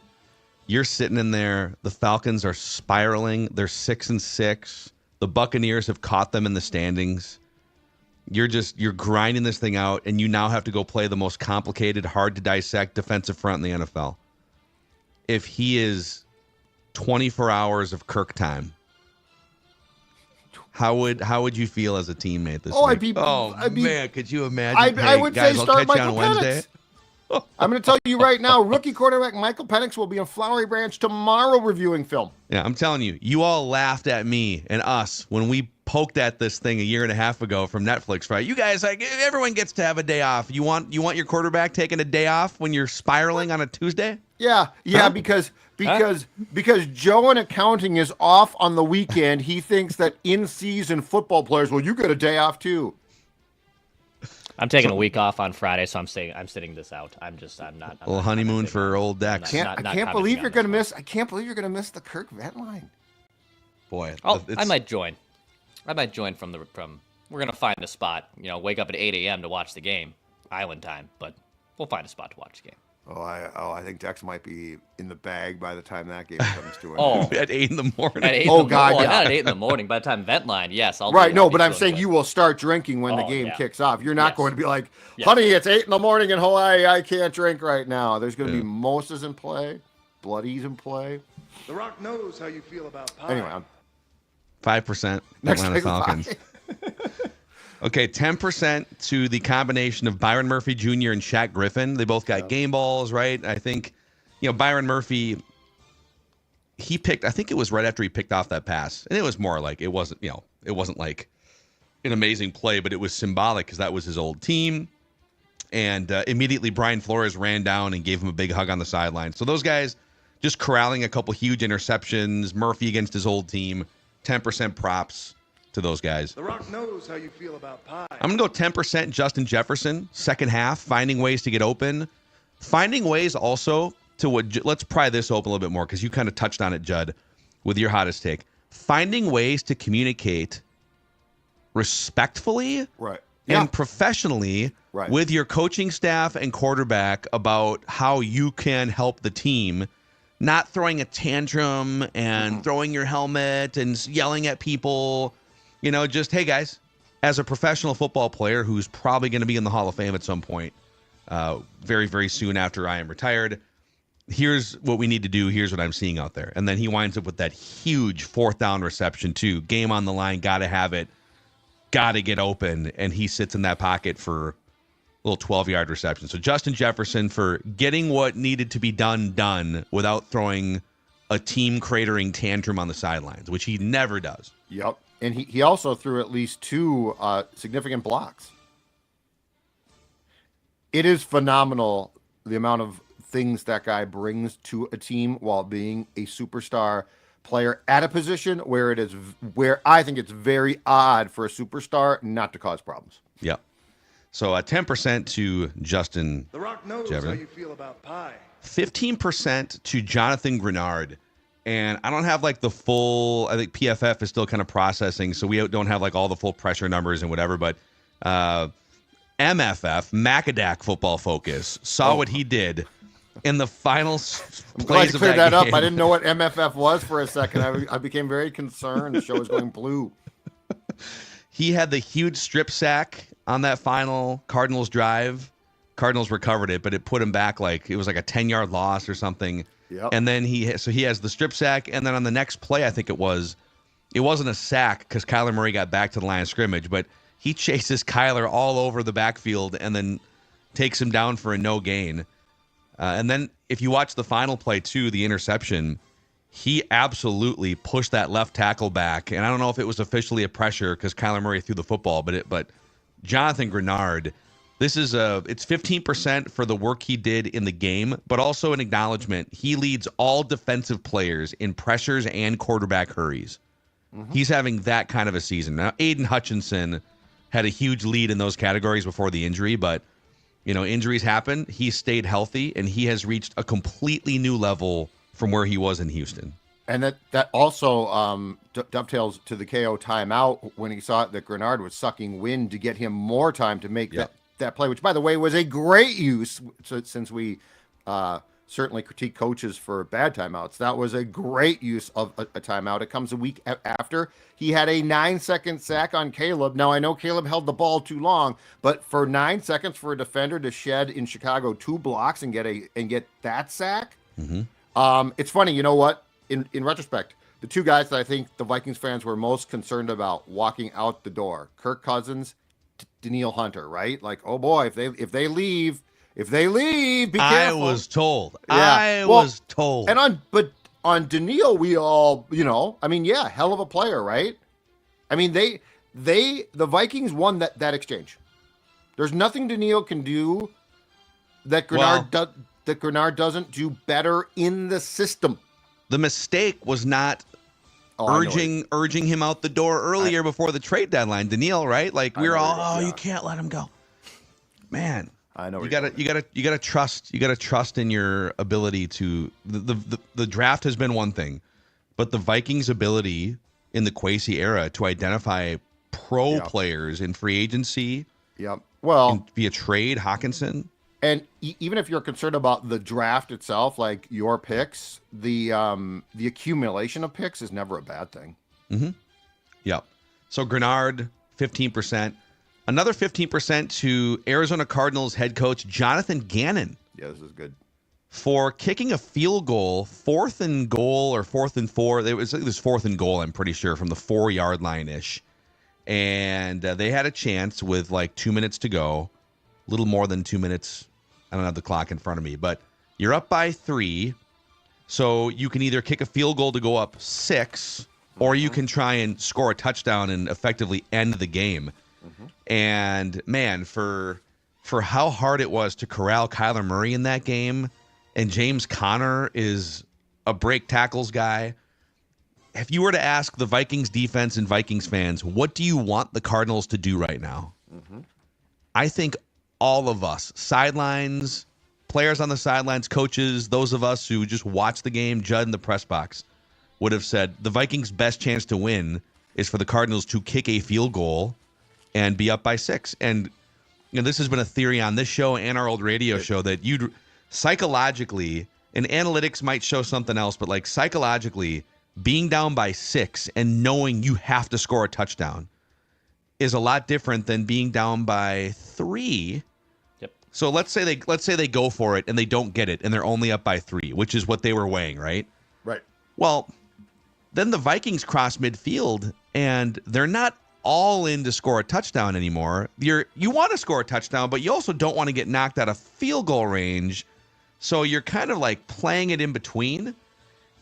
You're sitting in there. The Falcons are spiraling. They're 6-6. The Buccaneers have caught them in the standings. You're grinding this thing out, and you now have to go play the most complicated, hard to dissect defensive front in the NFL. If he is 24 hours of Kirk time, how would you feel as a teammate this week? Man, could you imagine? I would guys, say start I'll catch you Michael on Wednesday. I'm going to tell you right now, rookie quarterback Michael Penix will be in Flowery Branch tomorrow reviewing film. Yeah, I'm telling you, you all laughed at me and us when we poked at this thing a year and a half ago from Netflix, right? You guys, like, everyone gets to have a day off. You want your quarterback taking a day off when you're spiraling on a Tuesday? Yeah, Huh? because Joe in accounting is off on the weekend. He thinks that in-season football players, well, you get a day off too. I'm taking a week off on Friday, so I'm sitting this out. I'm not. A little honeymoon for old Dex. I can't believe you're gonna miss the Kirk vent line. Boy, I might join. We're gonna find a spot. Wake up at 8 a.m. to watch the game, island time. But we'll find a spot to watch the game. I think Dex might be in the bag by the time that game comes to an Oh, end. at 8 in the morning. At 8 Oh, in the God, morning. yeah. Not at 8 in the morning. By the time vent line, yes, I'll. Right, no, I'll be but I'm feeling saying good. you will start drinking when the Oh, game yeah. kicks off. You're not Yes. going to be like, Yes. honey, it's 8 in the morning in Hawaii. I can't drink right now. There's going to be mimosas in play, bloodies in play. The Rock knows how you feel about pie. Anyway, 5% next Atlanta big Falcons. lie. Okay, 10% to the combination of Byron Murphy Jr. and Shaq Griffin. They both got game balls, right? I think, Byron Murphy, I think it was right after he picked off that pass. And it was more like, it wasn't like an amazing play, but it was symbolic because that was his old team. And immediately Brian Flores ran down and gave him a big hug on the sideline. So those guys just corralling a couple huge interceptions, Murphy against his old team, 10% props to those guys. The Rock knows how you feel about pie. I'm going to go 10% Justin Jefferson, second half, finding ways to get open. Finding ways also to let's pry this open a little bit more because you kind of touched on it, Judd, with your hottest take. Finding ways to communicate respectfully Right. and professionally Right. with your coaching staff and quarterback about how you can help the team, not throwing a tantrum and throwing your helmet and yelling at people. Just, hey, guys, as a professional football player who's probably going to be in the Hall of Fame at some point very, very soon after I am retired, here's what we need to do. Here's what I'm seeing out there. And then he winds up with that huge fourth down reception, too. Game on the line, got to have it, got to get open. And he sits in that pocket for a little 12-yard reception. So Justin Jefferson for getting what needed to be done without throwing a team cratering tantrum on the sidelines, which he never does. Yep. And he also threw at least 2 significant blocks. It is phenomenal the amount of things that guy brings to a team while being a superstar player at a position where I think it's very odd for a superstar not to cause problems. Yep. So 10% to Justin The Rock knows Jefferson. how you feel about pie. 15% to Jonathan Greenard. And I don't have like the full, I think PFF is still kind of processing, so we don't have like all the full pressure numbers and whatever, but MFF, Macadac Football Focus, saw what he did in the final I'm glad plays you of cleared that that game. up. I didn't know what MFF was for a second. I became very concerned. The show was going blue. He had the huge strip sack on that final Cardinals drive. Cardinals recovered it, but it put him back like it was like a 10-yard loss or something. Yep. And then he has the strip sack, and then on the next play, I think it wasn't a sack because Kyler Murray got back to the line of scrimmage, but he chases Kyler all over the backfield and then takes him down for a no gain. And then if you watch the final play too, the interception, he absolutely pushed that left tackle back. And I don't know if it was officially a pressure because Kyler Murray threw the football, but Jonathan Greenard, it's 15% for the work he did in the game, but also an acknowledgement. He leads all defensive players in pressures and quarterback hurries. Mm-hmm. He's having that kind of a season. Now, Aiden Hutchinson had a huge lead in those categories before the injury, but injuries happen. He stayed healthy, and he has reached a completely new level from where he was in Houston. And that also dovetails to the KO timeout when he saw that Greenard was sucking wind to get him more time to make that play, which, by the way, was a great use since we certainly critique coaches for bad timeouts. That was a great use of a timeout. It comes a week after he had a 9-second sack on Caleb. Now, I know Caleb held the ball too long, but for 9 seconds for a defender to shed in Chicago 2 blocks and get that sack, it's funny. You know what? In retrospect, the 2 guys that I think the Vikings fans were most concerned about walking out the door, Kirk Cousins, Daniil Hunter, right? Like, oh boy, if they leave, be careful. I was told. And on Daniil, we all, hell of a player, right? I mean, the Vikings won that exchange. There's nothing Daniil can do that Greenard doesn't do better in the system. The mistake was not urging him out the door earlier before the trade deadline. Daniil, right? Like we were all, you can't let him go. Man, I know you gotta trust in your ability to. The draft has been one thing, but the Vikings' ability in the Kwesi era to identify pro players in free agency. Yep. Well, via trade, Hawkinson. And even if you're concerned about the draft itself, like your picks, the accumulation of picks is never a bad thing. Mm-hmm. Yep. So Greenard, 15%. Another 15% to Arizona Cardinals head coach Jonathan Gannon. Yeah, this is good. For kicking a field goal, 4th and goal or 4th and 4. It was 4th and goal, I'm pretty sure, from the 4-yard line-ish. And they had a chance with like 2 minutes to go, a little more than 2 minutes. I don't have the clock in front of me, but you're up by 3. So you can either kick a field goal to go up 6, or you can try and score a touchdown and effectively end the game. And man, for how hard it was to corral Kyler Murray in that game, and James Conner is a break tackles guy. If you were to ask the Vikings defense and Vikings fans, what do you want the Cardinals to do right now? I think all of us, sidelines, players on the sidelines, coaches, those of us who just watch the game, Judd in the press box, would have said the Vikings' best chance to win is for the Cardinals to kick a field goal and be up by 6. And this has been a theory on this show and our old radio show that you'd psychologically, and analytics might show something else, but like psychologically, being down by 6 and knowing you have to score a touchdown is a lot different than being down by 3. Yep. So let's say they go for it and they don't get it and they're only up by 3, which is what they were weighing, right? Right. Well, then the Vikings cross midfield and they're not all in to score a touchdown anymore. You want to score a touchdown, but you also don't want to get knocked out of field goal range. So you're kind of like playing it in between.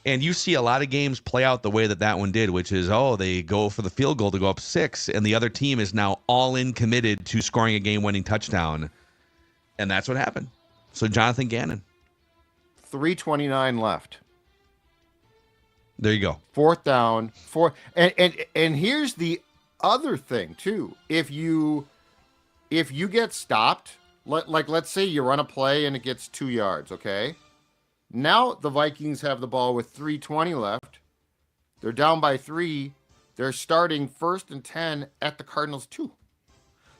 And you see a lot of games play out the way that one did, which is, they go for the field goal to go up 6, and the other team is now all in committed to scoring a game-winning touchdown. And that's what happened. So Jonathan Gannon. 3:29 left. There you go. 4th down. And here's the other thing, too. If you get stopped, let's say you run a play and it gets 2 yards, okay? Now the Vikings have the ball with 3:20 left. They're down by 3. They're starting 1st and 10 at the Cardinals 2.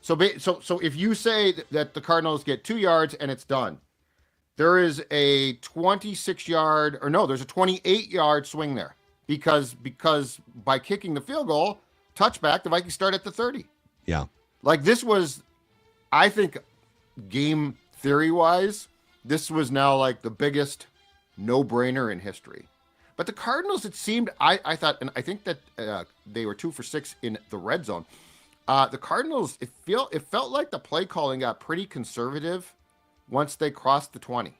So if you say that the Cardinals get 2 yards and it's done, there is a 26-yard there's a 28-yard swing there because by kicking the field goal, touchback, the Vikings start at the 30. Yeah. Like this was, I think, game theory-wise, this was now like the biggest no-brainer in history. But the Cardinals, it seemed, I thought, and I think that they were 2 for 6 in the red zone. The Cardinals, it felt like the play calling got pretty conservative once they crossed the 20.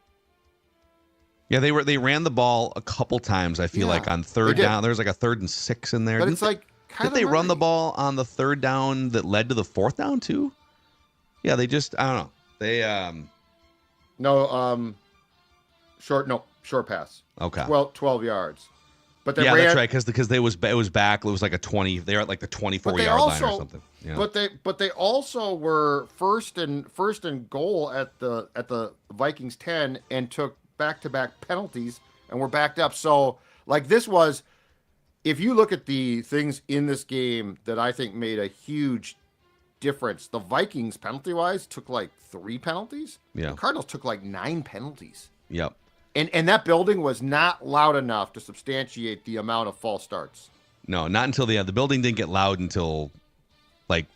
Yeah, they ran the ball a couple times, I feel like, on 3rd down. There was like a 3rd and 6 in there. But it's like, did they run the ball on the 3rd down that led to the 4th down too? Yeah, they just, I don't know. Short pass. Okay. 12 yards. But they ran, that's right, because it was back. It was like a 20. They were at like the 24-yard line or something. Yeah. But they also were first and goal at the Vikings 10 and took back-to-back penalties and were backed up. So like this was, if you look at the things in this game that I think made a huge difference, the Vikings penalty-wise took like 3 penalties. Yeah. The Cardinals took like 9 penalties. Yep. And that building was not loud enough to substantiate the amount of false starts. No, not until the building didn't get loud until like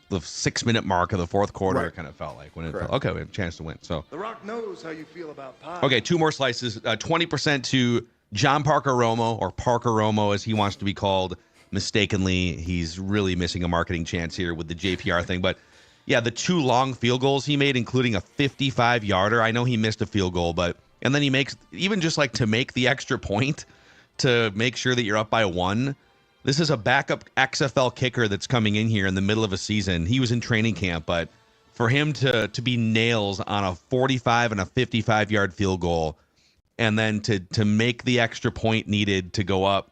the 6-minute mark of the 4th quarter. Right. It kind of felt like when it felt, okay, we have a chance to win. So The Rock knows how you feel about pie. Okay, 2 more slices. 20% to John Parker Romo, or Parker Romo as he wants to be called mistakenly. He's really missing a marketing chance here with the JPR thing. But yeah, the 2 long field goals he made, including a 55-yarder. I know he missed a field goal, and then he makes, even just like to make the extra point to make sure that you're up by 1. This is a backup XFL kicker that's coming in here in the middle of a season. He was in training camp, but for him to be nails on a 45 and a 55-yard field goal, and then to make the extra point needed to go up,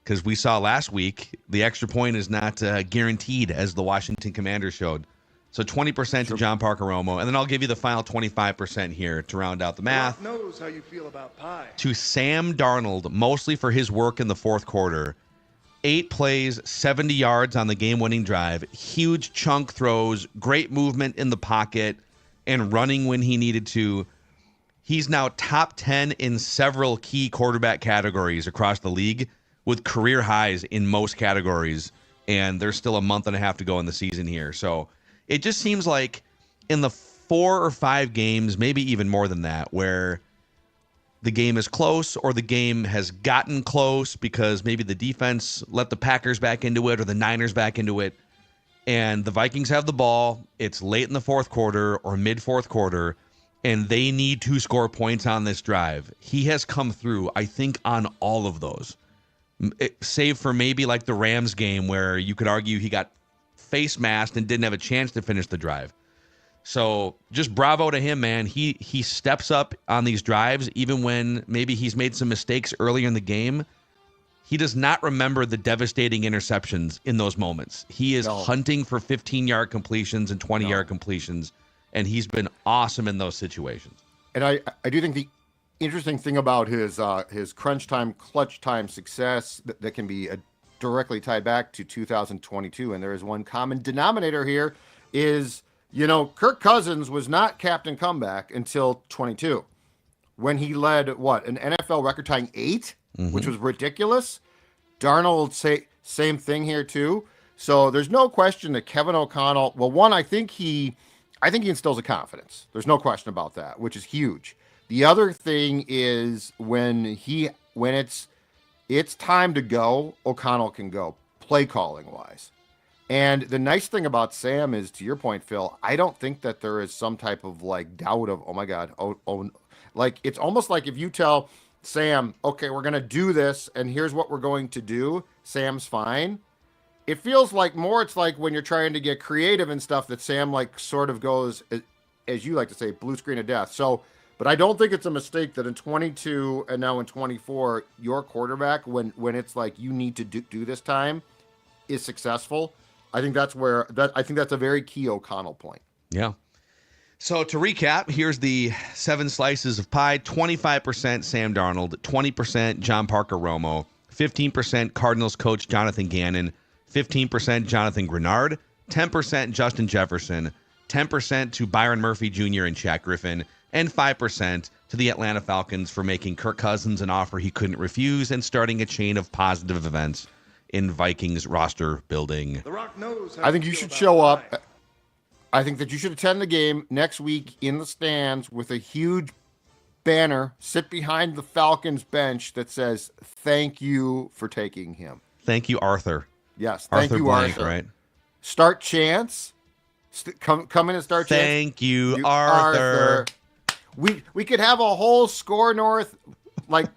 because we saw last week the extra point is not guaranteed, as the Washington Commanders showed. So 20% to John Parker Romo, and then I'll give you the final 25% here to round out the math. Knows how you feel about pie. To Sam Darnold, mostly for his work in the fourth quarter. 8 plays, 70 yards on the game-winning drive, huge chunk throws, great movement in the pocket, and running when he needed to. He's now top 10 in several key quarterback categories across the league, with career highs in most categories, and there's still a month and a half to go in the season here. So it just seems like in the 4 or 5 games, maybe even more than that, where the game is close or the game has gotten close because maybe the defense let the Packers back into it or the Niners back into it, and the Vikings have the ball, it's late in the fourth quarter or mid-fourth quarter, and they need to score points on this drive. He has come through, I think, on all of those, save for maybe like the Rams game where you could argue he got face masked and didn't have a chance to finish the drive. So just bravo to him, man. He steps up on these drives, even when maybe he's made some mistakes earlier in the game. He does not remember the devastating interceptions in those moments. He is hunting for 15-yard completions and 20-yard completions, and he's been awesome in those situations. And I do think the interesting thing about his crunch time, clutch time success that can be directly tied back to 2022, and there is one common denominator here, is Kirk Cousins was not captain comeback until 22, when he led, an NFL record-tying 8, which was ridiculous. Darnold, same thing here, too. So there's no question that Kevin O'Connell, well, one, I think he instills a confidence. There's no question about that, which is huge. The other thing is when it's time to go, O'Connell can go, play-calling-wise. And the nice thing about Sam is, to your point, Phil, I don't think that there is some type of doubt of, oh my God, it's almost like if you tell Sam, okay, we're going to do this and here's what we're going to do, Sam's fine. It feels like more, it's like when you're trying to get creative and stuff that Sam sort of goes, as you like to say, blue screen of death. So, but I don't think it's a mistake that in 22 and now in 24, your quarterback, when it's like you need to do this time, is successful. I think that's a very key O'Connell point. Yeah. So to recap, here's the 7 slices of pie: 25% Sam Darnold, 20% John Parker Romo, 15% Cardinals coach Jonathan Gannon, 15% Jonathan Greenard, 10% Justin Jefferson, 10% to Byron Murphy Jr. and Shaq Griffin, and 5% to the Atlanta Falcons for making Kirk Cousins an offer he couldn't refuse and starting a chain of positive events in Vikings roster building. The Rock knows how I think you should show up. I think that you should attend the game next week in the stands with a huge banner, sit behind the Falcons bench that says, "Thank you for taking him." Thank you, Arthur. Yes, thank you, Blank, Arthur. right? Start chants. Come in and start chants. Thank you, Arthur. We could have a whole Score North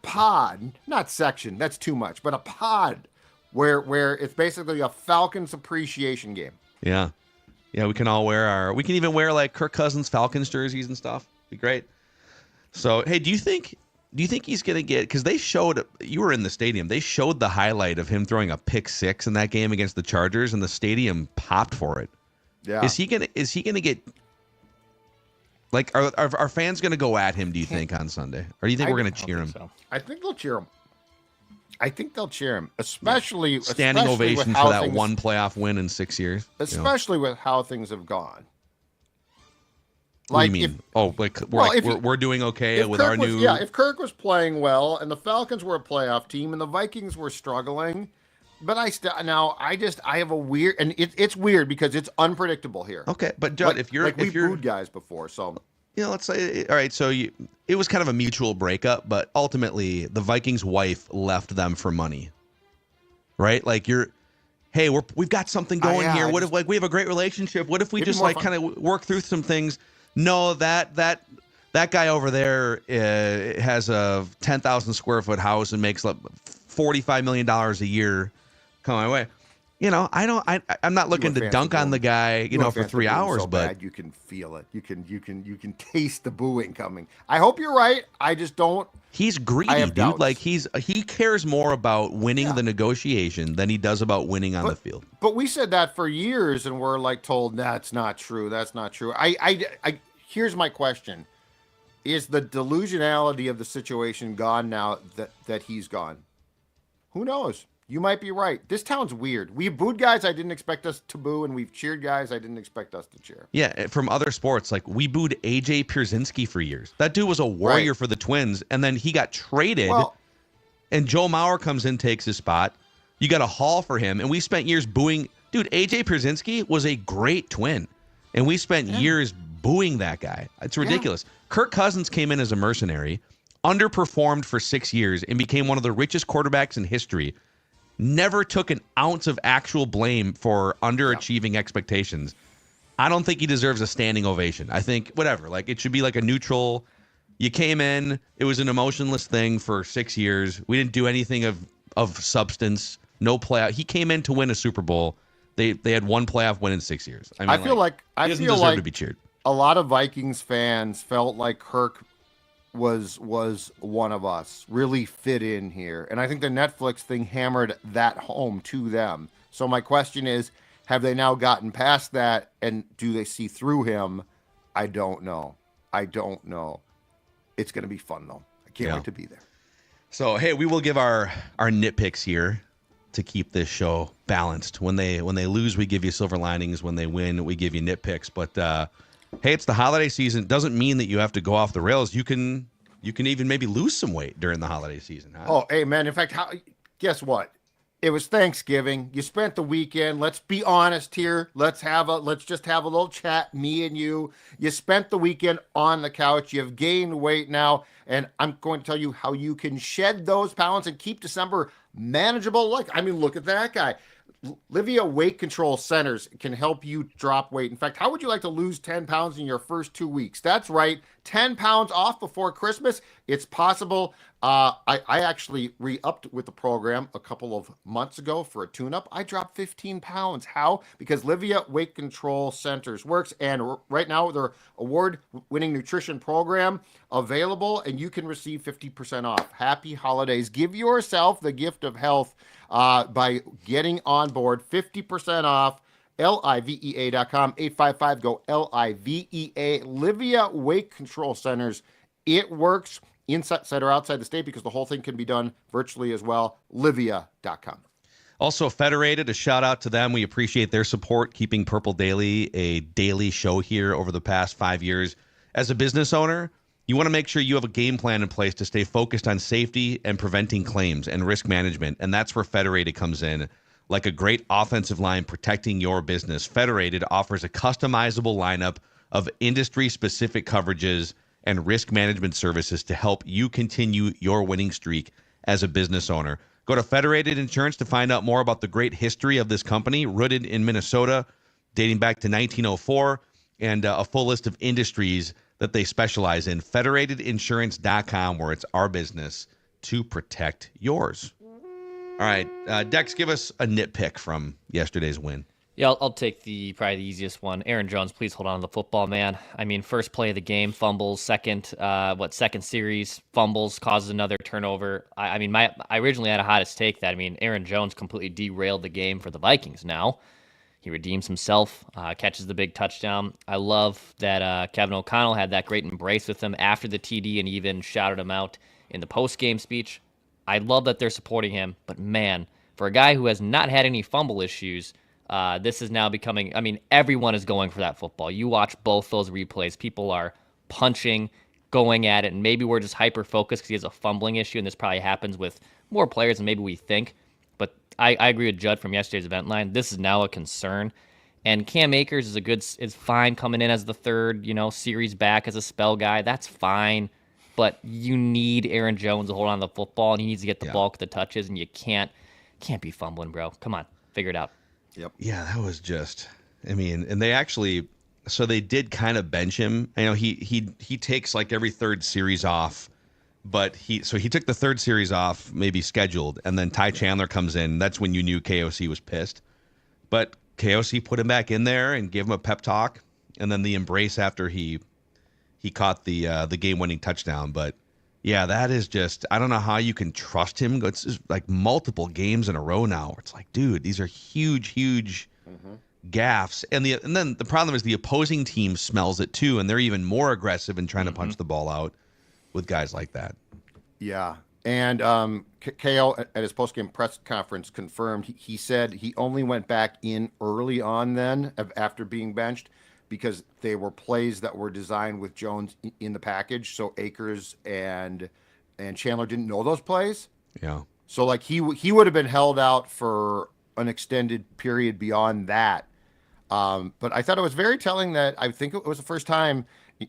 pod, not section. That's too much, but a pod where it's basically a Falcons appreciation game. Yeah. Yeah, we can all we can even wear Kirk Cousins Falcons jerseys and stuff. Be great. So, hey, do you think he's going to get, because they showed, you were in the stadium, they showed the highlight of him throwing a pick 6 in that game against the Chargers, and the stadium popped for it. Yeah. Is he going to get, are fans going to go at him, do you think, on Sunday? Or do you think we're going to cheer him? So. I think they'll cheer him. Especially standing ovation for that one playoff win in 6 years. Especially with how things have gone. What do you mean? We're doing okay with our new. Yeah, if Kirk was playing well and the Falcons were a playoff team and the Vikings were struggling, but I have a weird, and it's weird because it's unpredictable here. Okay, but Judd, if you're booed guys before, so let's say, all right, so it was kind of a mutual breakup, but ultimately the Vikings' wife left them for money, right? Hey, we've got something going here. What if we have a great relationship? What if we just kind of work through some things? No, that guy over there has a 10,000 square foot house and makes $45 million a year. come my way. I'm not looking to dunk on the guy, for 3 hours, so but bad you can feel it. You can taste the booing coming. I hope you're right. I just don't. He's greedy, I have dude. doubts. Like he cares more about winning the negotiation than he does about winning on the field. But we said that for years, and we're like told that's not true. That's not true. Here's my question: is the delusionality of the situation gone now that he's gone? Who knows? You might be right. This town's weird. We booed guys I didn't expect us to boo, and we've cheered guys I didn't expect us to cheer. Yeah, from other sports, like we booed AJ Pierzynski for years. That dude was a warrior for the Twins, and then he got traded, and Joe Mauer comes in, takes his spot. You got a haul for him, and we spent years booing. Dude, AJ Pierzynski was a great Twin, and we spent years booing that guy. It's ridiculous. Kirk Cousins came in as a mercenary, underperformed for 6 years, and became one of the richest quarterbacks in history. Never took an ounce of actual blame for underachieving expectations. I don't think he deserves a standing ovation. I think whatever, like it should be like a neutral. You came in, it was an emotionless thing for 6 years. We didn't do anything of substance. No playoff. He came in to win a Super Bowl. They had one playoff win in 6 years. I feel like he doesn't deserve to be cheered. A lot of Vikings fans felt like Kirk was one of us, really fit in here. And I think the Netflix thing hammered that home to them. So my question is, have they now gotten past that, and do they see through him? I don't know. It's going to be fun, though. I can't wait to be there. So, hey, we will give our nitpicks here to keep this show balanced. When they lose, we give you silver linings. When they win, we give you nitpicks. But hey, it's the holiday season. It doesn't mean that you have to go off the rails. You can even maybe lose some weight during the holiday season. Huh? Oh, hey, man. In fact, guess what? It was Thanksgiving. You spent the weekend. Let's be honest here. Let's just have a little chat, me and you. You spent the weekend on the couch. You've gained weight now, and I'm going to tell you how you can shed those pounds and keep December manageable. Look at that guy. Livia Weight Control Centers can help you drop weight. In fact, how would you like to lose 10 pounds in your first 2 weeks? That's right, 10 pounds off before Christmas. It's possible. I actually re-upped with the program a couple of months ago for a tune-up. I dropped 15 pounds. How? Because Livia Weight Control Centers works, and right now their award-winning nutrition program available, and you can receive 50% off. Happy holidays. Give yourself the gift of health by getting on board. 50% off. LIVEA.com, 855-GO LIVEA. Livia Weight Control Centers. It works inside or outside the state because the whole thing can be done virtually as well. Livia.com. Also, Federated, a shout out to them. We appreciate their support, keeping Purple Daily a daily show here over the past 5 years. As a business owner, you want to make sure you have a game plan in place to stay focused on safety and preventing claims and risk management. And that's where Federated comes in. Like a great offensive line protecting your business, Federated offers a customizable lineup of industry-specific coverages and risk management services to help you continue your winning streak as a business owner. Go to Federated Insurance to find out more about the great history of this company, rooted in Minnesota, dating back to 1904, and a full list of industries that they specialize in. Federatedinsurance.com, where it's our business to protect yours. All right, Dex, give us a nitpick from yesterday's win. Yeah, I'll take probably the easiest one. Aaron Jones, please hold on to the football, man. I mean, first play of the game, fumbles. Second series, fumbles, causes another turnover. I originally had a hottest take that, Aaron Jones completely derailed the game for the Vikings now. He redeems himself, catches the big touchdown. I love that Kevin O'Connell had that great embrace with him after the TD and even shouted him out in the post-game speech. I love that they're supporting him, but man, for a guy who has not had any fumble issues, this is now becoming, everyone is going for that football. You watch both those replays. People are punching, going at it, and maybe we're just hyper-focused because he has a fumbling issue, and this probably happens with more players than maybe we think. But I agree with Judd from yesterday's event line. This is now a concern. And Cam Akers is fine coming in as the third, series back as a spell guy. That's fine. But you need Aaron Jones to hold on to the football, and he needs to get the bulk of the touches, and you can't be fumbling, bro. Come on, figure it out. Yep. Yeah, that was just, and they actually, so they did kind of bench him. He takes like every third series off But he took the third series off, maybe scheduled, and then Ty Chandler comes in. That's when you knew KOC was pissed. But KOC put him back in there and gave him a pep talk, and then the embrace after he caught the game-winning touchdown. But yeah, that is just, I don't know how you can trust him. It's just like multiple games in a row now where it's like, dude, these are huge gaffes. And then the problem is the opposing team smells it too, and they're even more aggressive in trying to punch the ball out with guys like that. Yeah. And KO at his postgame press conference confirmed he said he only went back in early on then after being benched because they were plays that were designed with Jones in the package. So Akers and Chandler didn't know those plays. Yeah. So like he would have been held out for an extended period beyond that. But I thought it was very telling that I think it was the first time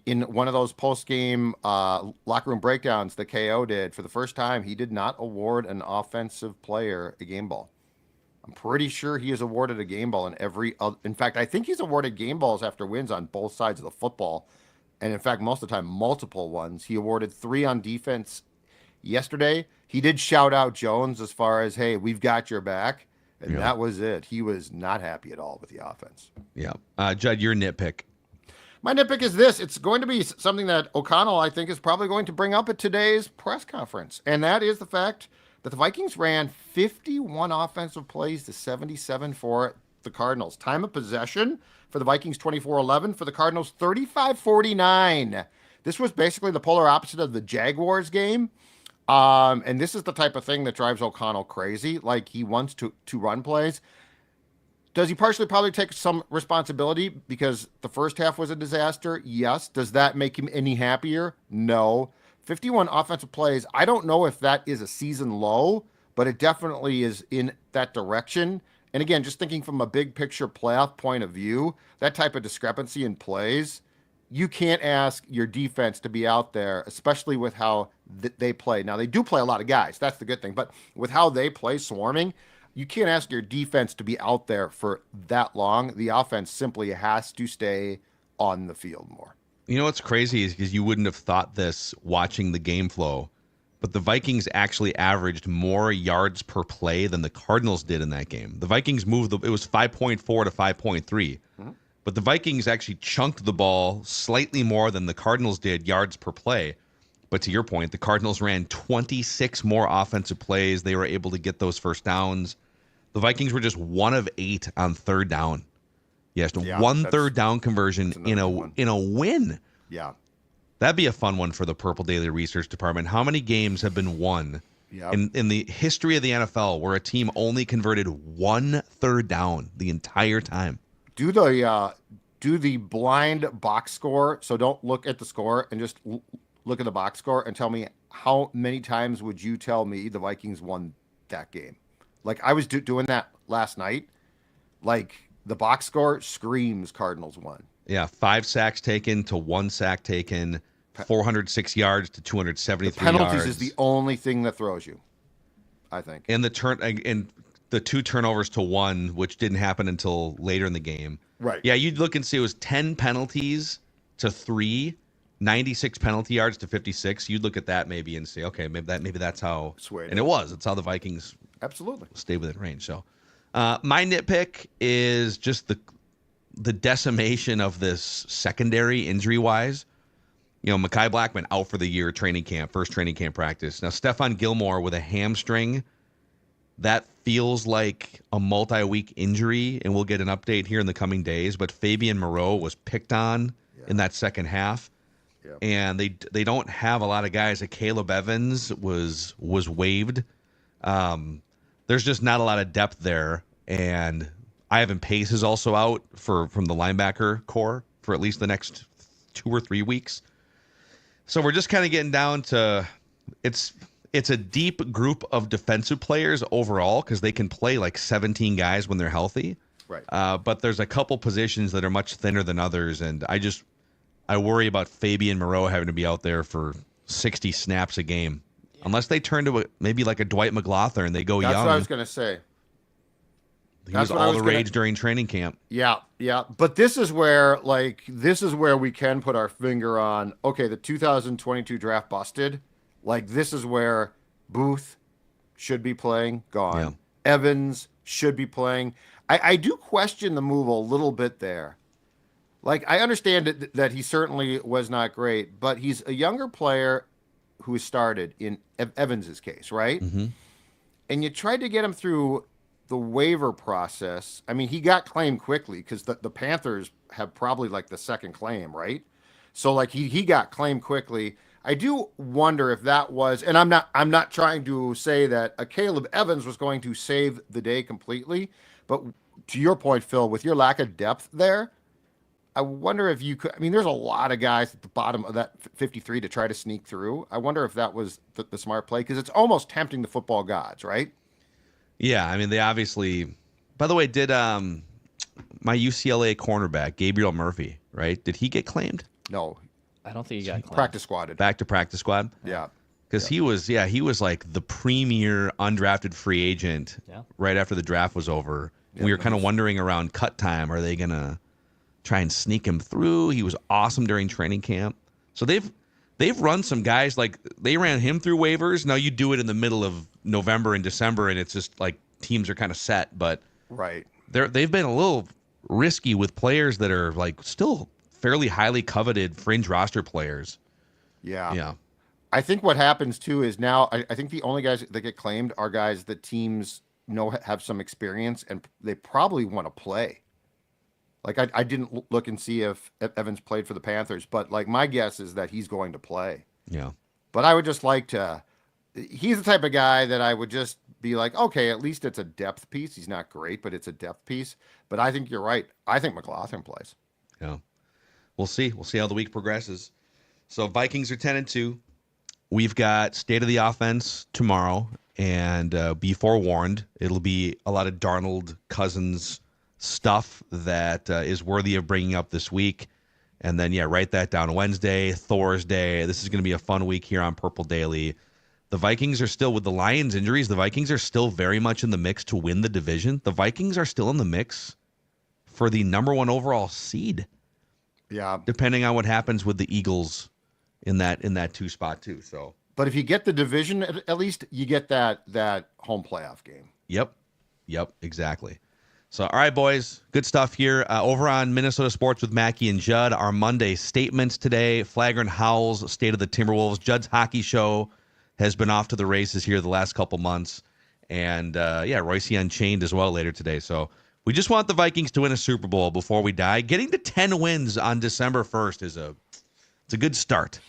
in one of those post-game locker room breakdowns that KO did. For the first time, he did not award an offensive player a game ball. I'm pretty sure he is awarded a game ball in every other. In fact, I think he's awarded game balls after wins on both sides of the football. And in fact, most of the time, multiple ones. He awarded 3 on defense yesterday. He did shout out Jones as far as, hey, we've got your back. And that was it. He was not happy at all with the offense. Yeah. Judd, your nitpick. My nitpick is this. It's going to be something that O'Connell, I think, is probably going to bring up at today's press conference. And that is the fact that the Vikings ran 51 offensive plays to 77 for the Cardinals. Time of possession for the Vikings, 24-11. For the Cardinals, 35-49. This was basically the polar opposite of the Jaguars game. And this is the type of thing that drives O'Connell crazy. Like, he wants to run plays. Does he partially probably take some responsibility because the first half was a disaster? Yes. Does that make him any happier? No. 51 offensive plays. I don't know if that is a season low, but it definitely is in that direction. And again, just thinking from a big picture playoff point of view, that type of discrepancy in plays, you can't ask your defense to be out there, especially with how they play. Now, they do play a lot of guys. That's the good thing. But with how they play swarming, you can't ask your defense to be out there for that long. The offense simply has to stay on the field more. You know what's crazy is because you wouldn't have thought this watching the game flow, but the Vikings actually averaged more yards per play than the Cardinals did in that game. The Vikings moved, it was 5.4 to 5.3, but the Vikings actually chunked the ball slightly more than the Cardinals did yards per play. But to your point, the Cardinals ran 26 more offensive plays. They were able to get those first downs. The Vikings were just 1 of 8 on third down. Yes, one third down conversion in a win. Yeah. That'd be a fun one for the Purple Daily Research Department. How many games have been won in the history of the NFL where a team only converted 1 third down the entire time? Do the blind box score. So don't look at the score and just look at the box score and tell me how many times would you tell me the Vikings won that game? Like, I was doing that last night. Like, the box score screams Cardinals won. Yeah, 5 sacks taken to 1 sack taken, 406 yards to 273 yards. Penalties is the only thing that throws you, I think. And the 2 turnovers to 1, which didn't happen until later in the game. Right. Yeah, you'd look and see it was 10 penalties to 3, 96 penalty yards to 56. You'd look at that maybe and say, okay, maybe that's how. And it was. It's how the Vikings absolutely stay within range. So my nitpick is just the decimation of this secondary injury-wise. You know, Mekhi Blackman out for the year, first training camp practice. Now, Stephon Gilmore with a hamstring, that feels like a multi-week injury, and we'll get an update here in the coming days. But Fabian Moreau was picked on in that second half. Yep. And they don't have a lot of guys. Like Caleb Evans was waived. There's just not a lot of depth there. And Ivan Pace is also out from the linebacker core for at least the next 2 or 3 weeks. So we're just kind of getting down to it's a deep group of defensive players overall because they can play like 17 guys when they're healthy. Right. But there's a couple positions that are much thinner than others, and I worry about Fabian Moreau having to be out there for 60 snaps a game. Unless they turn to maybe like a Dwight McLaughlin and they go young. That's what I was going to say. He was all the rage during training camp. Yeah. But this is where we can put our finger on, okay, the 2022 draft busted, Like, this is where Booth should be playing, gone. Yeah. Evans should be playing. I do question the move a little bit there. Like, I understand that he certainly was not great, but he's a younger player who started in Evans's case, right? Mm-hmm. And you tried to get him through the waiver process. I mean, he got claimed quickly because the Panthers have probably like the second claim, right? So like he got claimed quickly. I do wonder if that was, and I'm not trying to say that a Caleb Evans was going to save the day completely, but to your point, Phil, with your lack of depth there, I wonder if you could. I mean, there's a lot of guys at the bottom of that 53 to try to sneak through. I wonder if that was the smart play, because it's almost tempting the football gods, right? Yeah, I mean, they obviously. By the way, did my UCLA cornerback Gabriel Murphy, right? Did he get claimed? No, I don't think he got claimed. practice squatted. Back to practice squad? Yeah. Because he was like the premier undrafted free agent right after the draft was over. Yeah, we were kind of wondering around cut time, are they going to try and sneak him through? He was awesome during training camp. So they've run some guys, like they ran him through waivers. Now you do it in the middle of November and December, and it's just like teams are kind of set. But right, they've been a little risky with players that are like still fairly highly coveted fringe roster players. Yeah. I think what happens too is now I think the only guys that get claimed are guys that teams have some experience and they probably want to play. Like I didn't look and see if Evans played for the Panthers, but like my guess is that he's going to play. Yeah. But I would just like to. He's the type of guy that I would just be like, okay, at least it's a depth piece. He's not great, but it's a depth piece. But I think you're right. I think McLaughlin plays. Yeah. We'll see. We'll see how the week progresses. So Vikings are 10-2. We've got state of the offense tomorrow, and be forewarned, it'll be a lot of Darnold Cousins stuff that is worthy of bringing up this week. And then, write that down. Wednesday, Thor's Day. This is going to be a fun week here on Purple Daily. The Vikings are still, with the Lions injuries, the Vikings are still very much in the mix to win the division. The Vikings are still in the mix for the number 1 overall seed. Yeah. Depending on what happens with the Eagles in that 2 spot too. So, but if you get the division, at least you get that home playoff game. Yep, exactly. So, all right, boys, good stuff here over on Minnesota Sports with Mackie and Judd. Our Monday statements today: Flagrant Howls, State of the Timberwolves. Judd's hockey show has been off to the races here the last couple months, and Royce Unchained as well later today. So. We just want the Vikings to win a Super Bowl before we die. Getting to 10 wins on December 1st it's a good start.